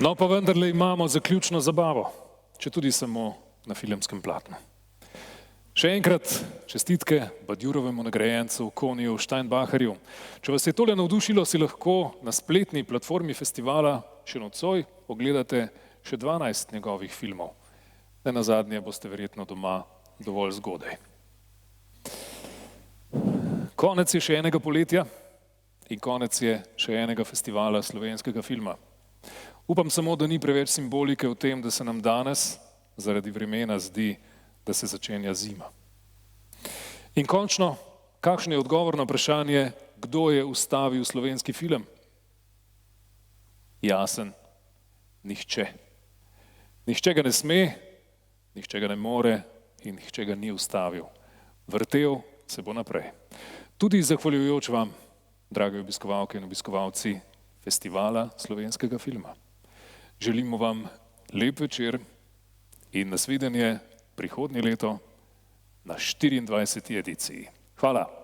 No, pa vendarle imamo zaključno zabavo, če tudi samo na filmskem platnu. Še enkrat čestitke Badjurovemu nagrajencu Koniju Steinbacherju. Če vas je tole navdušilo, si lahko na spletni platformi festivala še nocoj pogledate še 12 njegovih filmov. Nenazadnje boste verjetno doma dovolj zgodaj. Konec je še enega poletja in konec je še enega festivala slovenskega filma. Upam samo, da ni preveč simbolike v tem, da se nam danes zaradi vremena zdi, da se začenja zima. In končno, kakšen je odgovor na vprašanje, kdo je ustavil slovenski film? Jasen, nihče. Nihče ga ne sme, nihče ga ne more in nihče ga ni ustavil. Vrtel se bo naprej. Tudi zahvaljujoč vam, drage obiskovalke in obiskovalci Festivala slovenskega filma. Želimo vam lep večer in nasvidenje prihodnje leto na 24. ediciji. Hvala.